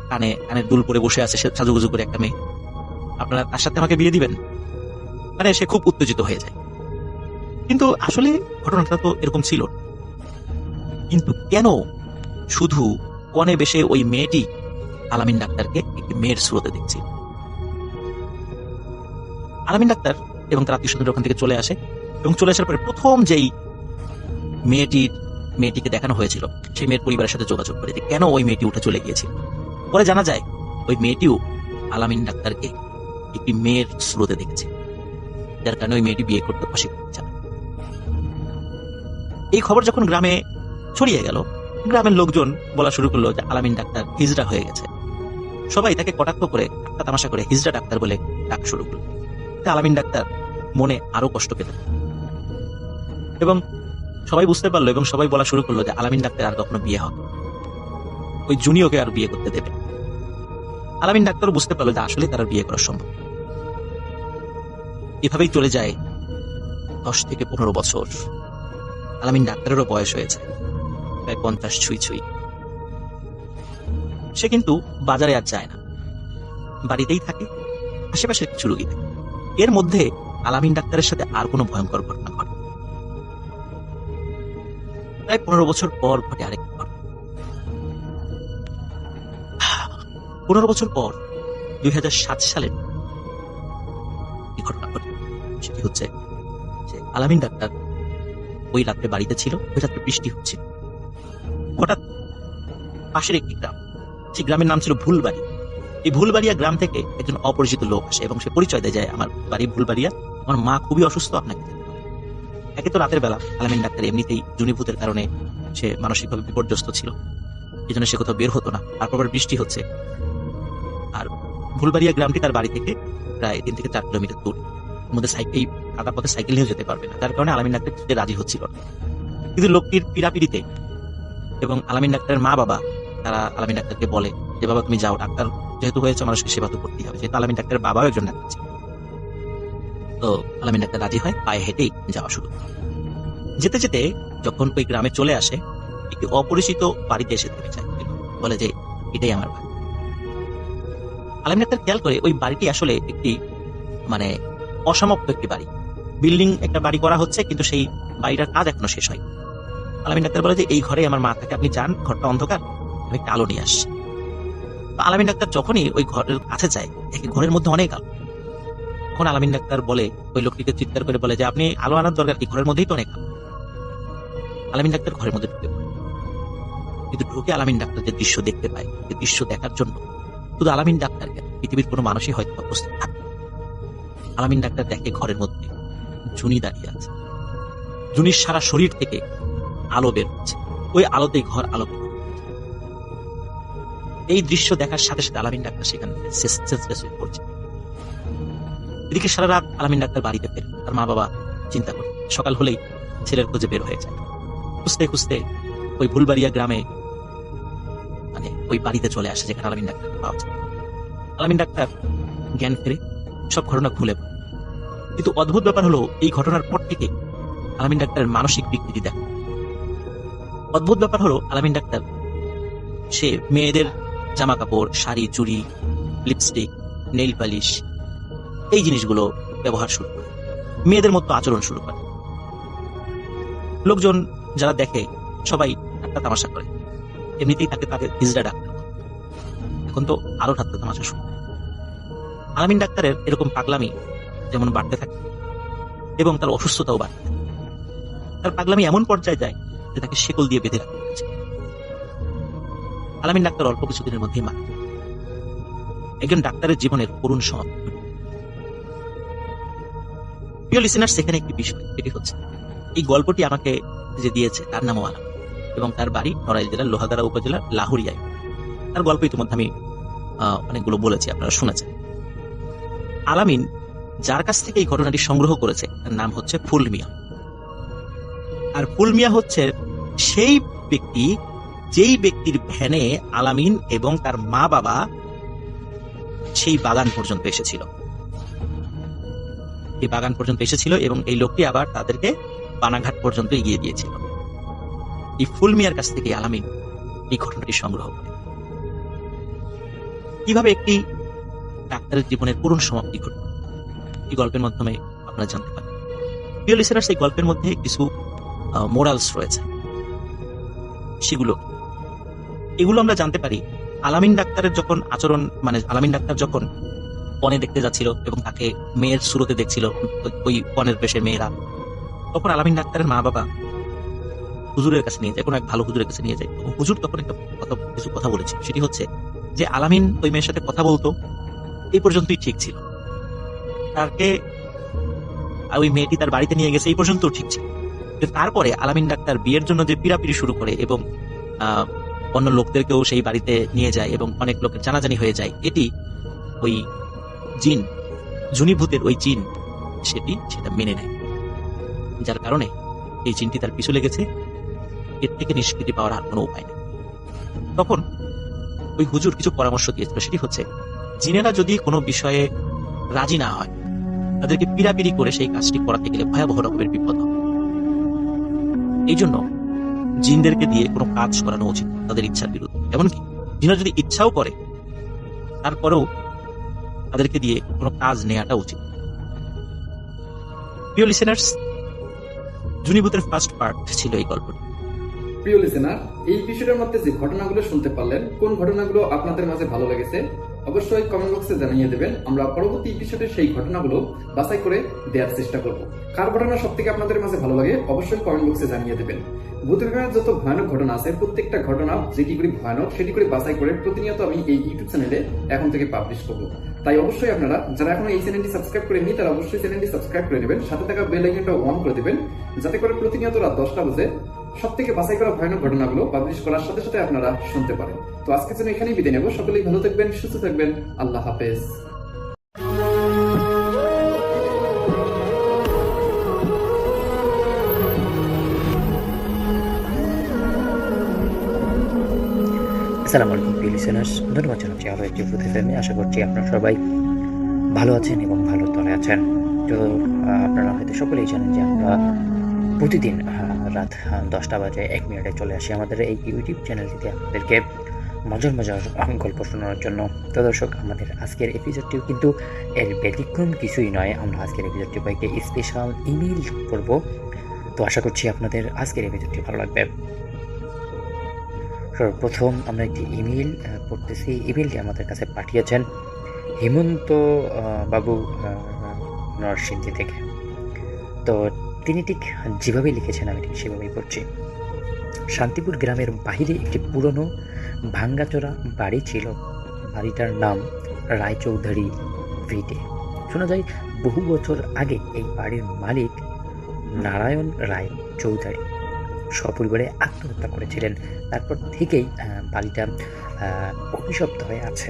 কানে কানের দুল পরে বসে আছে সে সাজুগুজু করে একটা মেয়ে, আপনারা তার সাথে আমাকে বিয়ে দিবেন? মানে সে খুব উত্তেজিত হয়ে যায়। কিন্তু আসলে ঘটনাটা তো এরকম ছিল। কিন্তু কেন শুধু কনে বেশে ওই মেয়েটি আলামিন ডাক্তারকে একটি মেয়ের স্রোতে দেখছিল? আলামিন ডাক্তার এবং তার আত্মীয় ওখান থেকে চলে আসে এবং চলে আসার পরে প্রথম যেই মেয়েটিকে দেখানো হয়েছিল সেই মেয়ের পরিবারের সাথে যোগাযোগ করে যে কেন ওই মেয়েটি উঠে চলে গিয়েছিল। পরে জানা যায় ওই মেয়েটিও আলামিন ডাক্তারকে একটি মেয়ের স্রোতে দেখেছে, যার কারণে ওই মেয়েটি বিয়ে করতে অস্বীকৃতি জানায়। এই খবর যখন গ্রামে ছড়িয়ে গেল, গ্রামের লোকজন বলা শুরু করলো যে আলামিন ডাক্তার হিজড়া হয়ে গেছে। সবাই তাকে কটাক্ষ করে ঠাট্টা তামাশা করে হিজড়া ডাক্তার বলে ডাক শুরু করলো। আলামিন ডাক্তার মনে আরো কষ্ট পেল এবং সবাই বুঝতে পারলো এবং সবাই বলা শুরু করলো যে আলামিন ডাক্তার আর কখনো বিয়ে হবে, ওই জুনিয়রকে আর বিয়ে করতে দেবে। আলামিন ডাক্তার বুঝতে পারলো যে আসলে তার বিয়ে করা সম্ভব। এভাবেই চলে যায় 10 থেকে 15 বছর। আলামিন ডাক্তারেরও বয়স হয়েছে প্রায় 50 ছুঁই ছুঁই। সে কিন্তু বাজারে আর যায় না, বাড়িতেই থাকে, আশেপাশের কিছু রোগী থাকে। এর মধ্যে আলামিন ডাক্তারের সাথে আর কোনো ভয়ঙ্কর ঘটনা ঘটে। প্রায় 15 বছর পর ঘটে আরেক ঘটনা। 15 বছর পর 2007 সালে এই ঘটনা ঘটে। সেটি হচ্ছে যে আলামিন ডাক্তার ওই রাত্রে বাড়িতে ছিল, ওই রাত্রে বৃষ্টি হচ্ছিল। হঠাৎ পাশের একটি গ্রাম, সেই গ্রামের নাম ছিল ভুলবাড়ি। এই ভুলবাড়িয়া গ্রাম থেকে একজন অপরিচিত লোক আসে এবং সে পরিচয় দেয় যায় আমার বাড়ি ভুলবাড়িয়া, আমার মা খুবই অসুস্থ, আপনাকে যেতে হবে। একে তো রাতের বেলা আলামিন ডাক্তার এমনিতেই জুনিভূতের কারণে সে মানসিকভাবে বিপর্যস্ত ছিল, এই জন্য সে কোথাও বের হতো না। তারপর বৃষ্টি হচ্ছে, আর ভুলবাড়িয়া গ্রামটি তার বাড়ি থেকে প্রায় 3 থেকে 4 কিলোমিটার দূর। মধ্যে এই কাদা পথে সাইকেল নিয়েও যেতে পারবে না, যার কারণে আলামিন ডাক্তার যেতে রাজি হচ্ছিল না। কিন্তু লোকটির পীড়াপিড়িতে এবং আলামিন ডাক্তারের মা বাবা তারা আলামিন ডাক্তারকে বলে যে বাবা তুমি যাও, ডাক্তার যেহেতু হয়েছে মানুষকে সেবা তো করতেই হবে, যেহেতু আলামিন ডাক্তারের বাবাও একজন ডাক্তার ছিল। তো আলামিন ডাক্তার রাজি হয়, পায়ে হেঁটেই যাওয়া শুরু। যেতে যেতে যখন ওই গ্রামে চলে আসে, একটি অপরিচিত বাড়িতে এসে থেমে যায়, বলে যে এটাই আমার বাড়ি। আলামিন ডাক্তার খেয়াল করে ওই বাড়িটি আসলে একটি মানে অসমাপ্ত একটি বাড়ি, বিল্ডিং একটা বাড়ি করা হচ্ছে কিন্তু সেই বাড়িটার কাজ এখনো শেষ হয়। আলামিন ডাক্তার বলে যে এই ঘরে আমার মা থাকে, আপনি যান, ঘরটা অন্ধকার, আমি একটা আলো নিয়ে আসছি। আলামিন ডাক্তার যখনই ওই ঘরের কাছে যায় দেখে ঘরের মধ্যে অনেক আলো। তখন আলামিন ডাক্তার বলে ওই লোকটিকে চিৎকার করে বলে যে আপনি আলো আনার দরকার কি, ঘরের মধ্যেই তো অনেক আলো। আলামিন ডাক্তার ঘরের মধ্যে ঢুকে পড়ে, কিন্তু ঢুকে আলামিন ডাক্তার যে দৃশ্য দেখতে পায়, যে দৃশ্য দেখার জন্য শুধু আলামিন ডাক্তারকে পৃথিবীর কোনো মানুষই হয়তো উপস্থিত থাকে। আলামিন ডাক্তার দেখে ঘরের মধ্যে জুনি দাঁড়িয়ে আছে, জুনির সারা শরীর থেকে আলো বের হচ্ছে, ওই আলোতেই ঘর আলোকিত। এই দৃশ্য দেখার সাথে সাথে আলামিন ডাক্তার সেখানে সেন্সলেস হয়ে পড়ছে। এদিকে সারা রাত আলামিন ডাক্তার বাড়িতে ফেরে, তার মা বাবা চিন্তা করে, সকাল হলেই ছেলের খোঁজে বের হয়ে যায়। খুঁজতে খুঁজতে ওই ভুলবাড়িয়া গ্রামে মানে ওই বাড়িতে চলে আসে যেখানে আলামিন ডাক্তার পাওয়া যায়। আলামিন ডাক্তার জ্ঞান ফিরে সব ঘটনা খুলে বলে। কিন্তু অদ্ভুত ব্যাপার হলো এই ঘটনার পর থেকে আলামিন ডাক্তারের মানসিক বিকৃতি দেখা। অদ্ভুত ব্যাপার হলো আলামিন ডাক্তার সে মেয়েদের জামা কাপড়, শাড়ি, চুড়ি, লিপস্টিক, নেইল পালিশ এই জিনিসগুলো ব্যবহার শুরু করে, মেয়েদের মতো আচরণ শুরু করে। লোকজন যারা দেখে সবাই ঠাট্টা তামাশা করে, এমনিতেই তাকে হিজড়া ডাক্তার, এখন তো আরো ঠাট্টা তামাশা শুরু। আলামিন ডাক্তারের এরকম পাগলামি যেমন বাড়তে থাকে এবং তার অসুস্থতাও বাড়তে থাকে। তার পাগলামি এমন পর্যায়ে যায় যে তাকে শেকল দিয়ে বেঁধে রাখতে হয়েছে। আলামিন ডাক্তার অল্প কিছুদিনের মধ্যেই মারা যায়। একজন ডাক্তারের জীবনের করুণ সমাপ্তি। প্রিয় লিসেনার, সেখানে একটি বিষয়, এটি হচ্ছে এই গল্পটি আমাকে যে দিয়েছে তার নামও আলামিন এবং তার বাড়ি নড়াইল জেলার লোহাগাড়া উপজেলার লাহুরিয়ায়। তার গল্প ইতিমধ্যে আমি অনেকগুলো বলেছি, আপনারা শুনেছেন। আলামিন যার কাছ থেকে এই ঘটনাটি সংগ্রহ করেছে তার নাম হচ্ছে ফুল মিয়া। আর ফুল মিয়া হচ্ছে সেই ব্যক্তি যেই ব্যক্তির ভ্যানে আলামিন এবং তার মা বাবা সেই বাগান পর্যন্ত এসেছিল। এই বাগান পর্যন্ত এসেছিল এবং এই লোকটি আবার তাদেরকে পানাঘাট পর্যন্ত এগিয়ে দিয়েছিল। এই ফুল মিয়ার কাছ থেকে আলামিন এই ঘটনাটি সংগ্রহ করে। কিভাবে একটি ডাক্তারের জীবনের করুণ সমাপ্তি ঘটল এই গল্পের মাধ্যমে আপনারা জানতে পারেন। প্রিয় লিসেনার্স, এই গল্পের মধ্যে কিছু মোরালস রয়েছে, এগুলো আমরা জানতে পারি আলামিন ডাক্তারের যখন আচরণ, মানে আলামিন ডাক্তার যখন পণে দেখতে যাচ্ছিল এবং তাকে মেয়ের সুরতে দেখছিল ওই পণের বেশে মেয়েরা, তখন আলামিন ডাক্তারের মা বাবা হুজুরের কাছে নিয়ে যায়, কোনো এক ভালো হুজুরের কাছে নিয়ে যায়। হুজুর তখন কিছু কথা বলেছে, সেটি হচ্ছে যে আলামিন ওই মেয়ের সাথে কথা বলতো এই পর্যন্তই ঠিক ছিল, তাকে ওই মেয়েটি তার বাড়িতে নিয়ে গেছে এই পর্যন্ত ঠিক ছিল। তারপরে আলামিন ডাক্তার বিয়ের জন্য যে পিড়াপিড়ি শুরু করে এবং অন্য লোকদেরকেও সেই বাড়িতে নিয়ে যায় এবং অনেক লোকের জানাজানি হয়ে যায়, এটি ওই জিন, জুনিভূতের ওই জিন সেটা মেনে নেয়, যার কারণে এই জিনটি তার পিছু লেগেছে। এর থেকে নিষ্কৃতি পাওয়ার আর কোনো উপায় নেই। তখন ওই হুজুর কিছু পরামর্শ দিয়েছিল, সেটি হচ্ছে জিনেরা যদি কোনো বিষয়ে রাজি না হয় তাদেরকে পিড়াপিড়ি করে সেই কাজটি করাতে গেলে ভয়াবহ রকমের বিপদ হবে। এই জন্য জিনদেরকে দিয়ে কোনো কাজ করানো উচিত তাদের ইচ্ছার বিরুদ্ধে। এমনকি জিনরা যদি ইচ্ছাও করে তারপরেও তাদেরকে দিয়ে কোনো কাজ নেওয়াটা উচিত। প্রিয় লিসেনার্স, জুনিভূতের ফার্স্ট পার্ট ছিল এই গল্পটি। প্রিয় লিসেনার, এই এপিসোডের মধ্যে যে ঘটনাগুলো শুনতে পারলেন, কোন ঘটনাগুলো আপনাদের মাঝে ভালো লেগেছে অবশ্যই কমেন্ট বক্সে জানিয়ে দেবেন। আমরা পরবর্তী এপিসোডে সেই ঘটনাগুলো বাছাই করে দেওয়ার চেষ্টা করব। কার ঘটনা সবথেকে আপনাদের মাঝে ভালো লাগে অবশ্যই কমেন্ট বক্সে জানিয়ে দেবেন। ভূতের গায়ে যত ভয়ানক ঘটনা আছে, প্রত্যেকটা ঘটনা যেটি করে ভয়ানক সেটি করে বাছাই করে প্রতিনিয়ত আমি এই ইউটিউব চ্যানেলে এখন থেকে পাবলিশ করব। তাই অবশ্যই আপনারা যারা এখনো এই চ্যানেলটি সাবস্ক্রাইব করেননি তারা অবশ্যই চ্যানেলটি সাবস্ক্রাইব করে নেবেন, সাথে থাকা বেল আইকনটা অন করে দেবেন, যাতে করে প্রতিনিয়ত রাত 10টা বাজে সব থেকে বাছাই করা ভয়ানক ঘটনাগুলো পাবলিশ করার সাথে সাথে আপনারা শুনতে পারেন। তো আজকের জন্য এখানেই বিদায় নেব। সকলেই ভালো থাকবেন, সুস্থ থাকবেন। আল্লাহ হাফেজ। আসসালামু আলাইকুম প্রিয় লিসেনার্স, ধন্যবাদ জানাচ্ছি আরও একটি ভূত এফএমে। আশা করছি আপনারা সবাই ভালো আছেন এবং ভালো তলে আছেন। তো আপনারা হয়তো সকলেই জানেন যে আমরা প্রতিদিন রাত 10টা বাজে 1 মিনিটে চলে আসি আমাদের এই ইউটিউব চ্যানেলটিতে আপনাদেরকে মজার গল্প শোনানোর জন্য। তো দর্শক, আমাদের আজকের এপিসোডটিও কিন্তু এর ব্যতিক্রম কিছুই নয়। আমরা আজকের এপিসোডটি কয়েকটি স্পেশাল ইমেইল করব। তো আশা করছি আপনাদের আজকের এপিসোডটি ভালো লাগবে। সর্বপ্রথম আমরা একটি ইমেইল পড়তেছি। ইমেইলটি আমাদের কাছে পাঠিয়েছেন হেমন্ত বাবু নরসিংদী থেকে। তো তিনি ঠিক যেভাবে লিখেছেন আমি ঠিক সেভাবেই পড়ছি। শান্তিপুর গ্রামের বাইরে একটি পুরনো ভাঙ্গাচোরা বাড়ি ছিল। বাড়িটার নাম রায়চৌধুরী ভিটে। শোনা যায় বহু বছর আগে এই বাড়ির মালিক নারায়ণ রায় চৌধুরী সপরিবারে আত্মহত্যা করেছিলেন। তারপর থেকেই বাড়িটা অভিশপ্ত হয়ে আছে।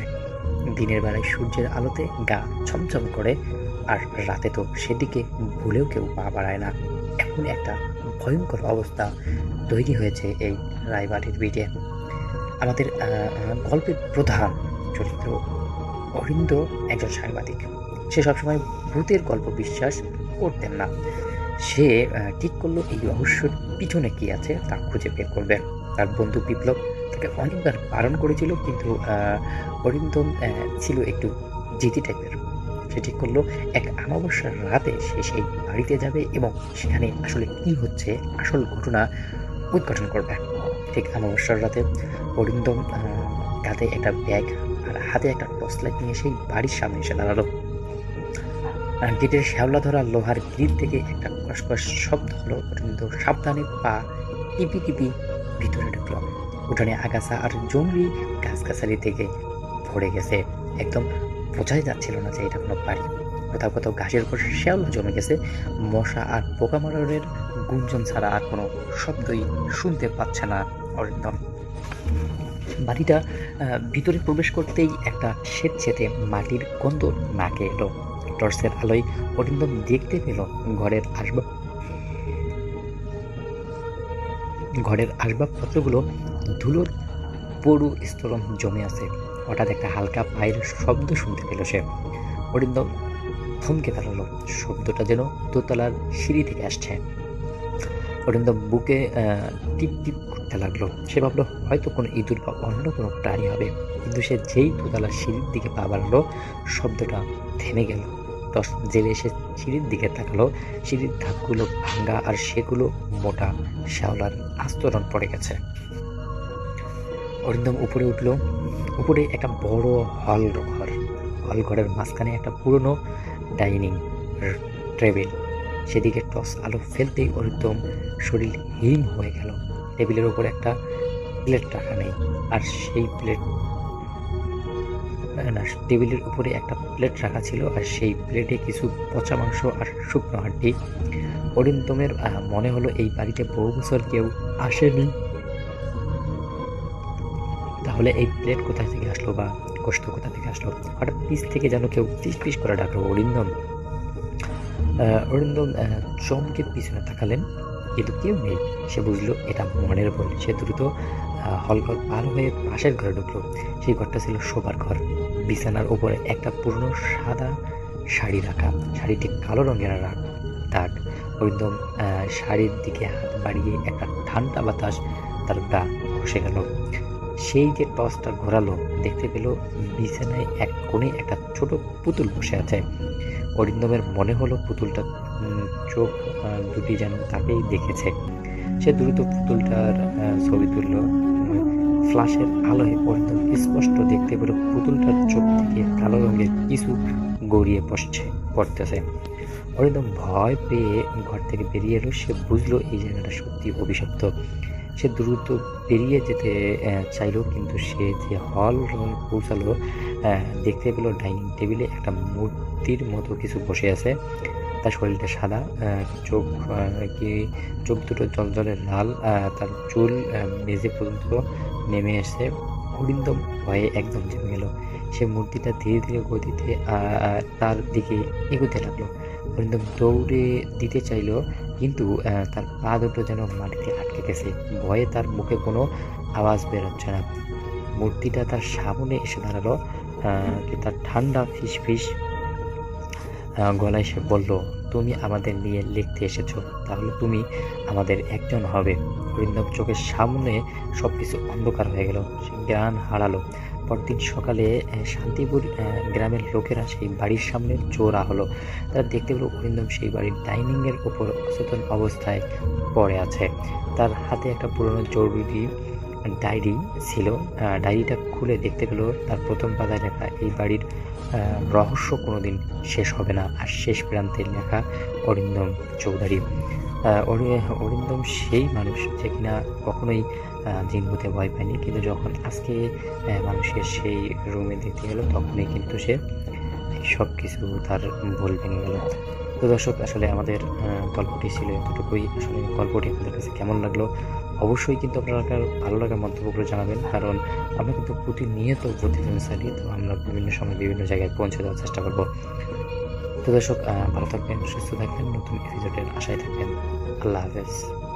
দিনের বেলায় সূর্যের আলোতে গা ছমছম করে, আর রাতে তো সেদিকে ভুলেও কেউ পা বাড়ায় না। এমন এমন একটা ভয়ঙ্কর অবস্থা তৈরি হয়েছে এই রায়বাড়ির বিটে। আমাদের গল্পের প্রধান চরিত্র অরিন্দ একজন সাংবাদিক। সে সবসময় ভূতের গল্প বিশ্বাস করতেন না। সে ঠিক করলো এই রহস্যের পিছনে কি আছে তা খুঁজে বের করবে। তার বন্ধু বিপ্লব তাকে অনেকবার বারণ করেছিল, কিন্তু অরিন্দম ছিল একটু জিদি টাইপের। সে ঠিক করলো এক অমাবস্যার রাতে সে সেই বাড়িতে যাবে এবং সেখানে আসলে কি হচ্ছে আসল ঘটনা উদ্ঘাটন করবে। ঠিক অমাবস্যার রাতে অরিন্দম কাঁধে একটা ব্যাগ আর হাতে একটা টর্চ লাইট নিয়ে সেই বাড়ির সামনে এসে দাঁড়ালো। গেটের শ্যাওলা ধরা লোহার গ্রিল থেকে একটা কসকস শব্দ হলো। অরিন্দ সাবধানে পা টিপি টিপি ভিতরে ঢুকলো। উঠানে আগাছা আর জঙ্গলি গাছগাছালি থেকে ভরে গেছে। একদম বোঝাই যাচ্ছিল না যে এটা কোনো বাড়ি। কোথাও কোথাও ঘাসের উপর শ্যাওলা জমে গেছে। মশা আর পোকামাকড়ের গুঞ্জন ছাড়া আর কোনো শব্দই শুনতে পাচ্ছে না অরিন্দম। বাড়িটা ভিতরে প্রবেশ করতেই একটা স্বেচ্ছেতে মাটির গন্ধ নাকে এলো। টর্চের আলোয় অরিন্দম দেখতে পেল ঘরের আসবাবপত্রগুলো ধুলোর পড়ু স্তরণ জমে আছে। হঠাৎ একটা হালকা পায়ের শব্দ শুনতে পেল সে। অরিন্দম থমকে দাঁড়ালো। শব্দটা যেন দোতলার সিঁড়ি থেকে আসছে। অরিন্দম বুকে টিপ টিপ করতে লাগলো। সে ভাবলো হয়তো কোনো ইঁদুর বা অন্য কোনো প্রাণী হবে, কিন্তু সে যেই দোতলার সিঁড়ির দিকে পা বাড়ালো শব্দটা থেমে গেল। টর্চ জেলে এসে সিঁড়ির দিকে তাকালো। সিঁড়ির ধাপগুলো ভাঙ্গা আর সেগুলো মোটা শ্যাওলার আস্তরণ পড়ে গেছে। অরিন্দম উপরে উঠলো। উপরে একটা বড় হল ঘরের মাঝখানে একটা পুরনো ডাইনিং টেবিল। সেদিকে টর্চ আলো ফেলতেই অরিন্দম শরীর হিম হয়ে গেল। টেবিলের উপর একটা প্লেট রাখা নেই, আর সেই টেবিলের উপরে একটা প্লেট রাখা ছিল, আর সেই প্লেটে কিছু পচা মাংস আর শুকনো হাড্ডি। অরিন্দমের মনে হলো এই বাড়িতে বহু বছর কেউ আসেনি। তাহলে এই প্লেট কোথায় থেকে আসলো বা গোশত কোথা থেকে আসলো? হঠাৎ পিস থেকে যেন কেউ পিস করে ডাকলো অরিন্দম। অরিন্দম চমকে পিছনে তাকালেন, কিন্তু কেউ নেই। সে বুঝলো এটা মনের ভুল। সে দ্রুত হলঘর পার হয়ে পাশের ঘরে ঢুকলো। সেই ঘরটা ছিল শোবার ঘর। বিছানার উপরে একটা পুরনো সাদা শাড়ি রাখা। শাড়িটি কালো রঙের দাগ। অরিন্দম শাড়ির দিকে হাত বাড়িয়ে একটা ঠান্ডা বাতাস তার গা ঘষে গেল। সেই যে টর্চটা ঘোরালো, দেখতে পেল বিছানায় এক কোণে একটা ছোট পুতুল বসে আছে। অরিন্দমের মনে হলো পুতুলটা চোখ দুটি যেন তাকেই দেখেছে। সে দ্রুত পুতুলটার ছবি তুলল। ফ্ল্যাশের আলোয় অরিন্দম স্পষ্ট দেখতে পেল পুতুলটার চোখ থেকে কালো রঙের কিছু গড়িয়ে পড়তেছে। অরিন্দম ভয় পেয়ে ঘর থেকে বেরিয়ে এলো। সে বুঝলো এই জায়গাটা সত্যি অভিশপ্ত। সে দ্রুত বেরিয়ে যেতে চাইলো, কিন্তু সে যে হল রুমে পৌঁছালো দেখতে পেল ডাইনিং টেবিলে একটা মূর্তির মতো কিছু বসে আছে। তার শরীরটা সাদা, চোখ দুটো জলজলে লাল, তার চুল মেঝে পর্যন্ত নেমে এসে। অরিন্দম ভয়ে একদম জমে গেল। সে মূর্তিটা ধীরে ধীরে গতিতে তার দিকে এগোতে লাগলো। অরিন্দম দৌড়ে দিতে চাইল, কিন্তু তার পা দুটো যেন মাটিতে আটকে গেছে। ভয়ে তার মুখে কোনো আওয়াজ বেরোচ্ছে না। মূর্তিটা তার সামনে এসে দাঁড়ালো। তার ঠান্ডা ফিস গলায় সে বলল, তুমি আমাদের নিয়ে লিখতে এসেছো, তাহলে তুমি আমাদের একজন হবে। অরিন্দম চোখের সামনে সবকিছু অন্ধকার হয়ে গেল। সে জ্ঞান হারালো। পরদিন সকালে শান্তিপুর গ্রামের লোকেরা সেই বাড়ির সামনে জোড়া হলো। তারা দেখতে পেল অরিন্দম সেই বাড়ির ডাইনিংয়ের উপর অচেতন অবস্থায় পড়ে আছে। তার হাতে একটা পুরনো জরুরি ডায়েরি ছিল। ডায়েরিটা খুলে দেখতে পেল তার প্রথম পাতায় লেখা, এই বাড়ির রহস্য কোনোদিন শেষ হবে না। আর শেষ প্রান্তে লেখা অরিন্দম চৌধুরী। অরিন্দম সেই মানুষ যে কিনা কখনোই জিন ভূতে ভয় পায়নি, কিন্তু যখন আজকে মানুষের সেই রুমে দেখতে গেল তখনই কিন্তু সে সব কিছু তার ভুল ভেঙে গেল। তো দর্শক, আসলে আমাদের গল্পটি ছিল এতটুকুই। আসলে গল্পটি আপনাদের কাছে কেমন লাগলো অবশ্যই কিন্তু আপনারা ভালো লাগার মন্তব্যগুলো জানাবেন, কারণ আমরা কিন্তু প্রতিনিয়ত প্রতিদিন চালি, তো আমরা বিভিন্ন সময় বিভিন্ন জায়গায় পৌঁছে দেওয়ার চেষ্টা করব। তো দর্শক, ভালো থাকবেন, সুস্থ থাকবেন, নতুন এপিসোডের আশায় থাকবেন। আল্লাহ হাফেজ।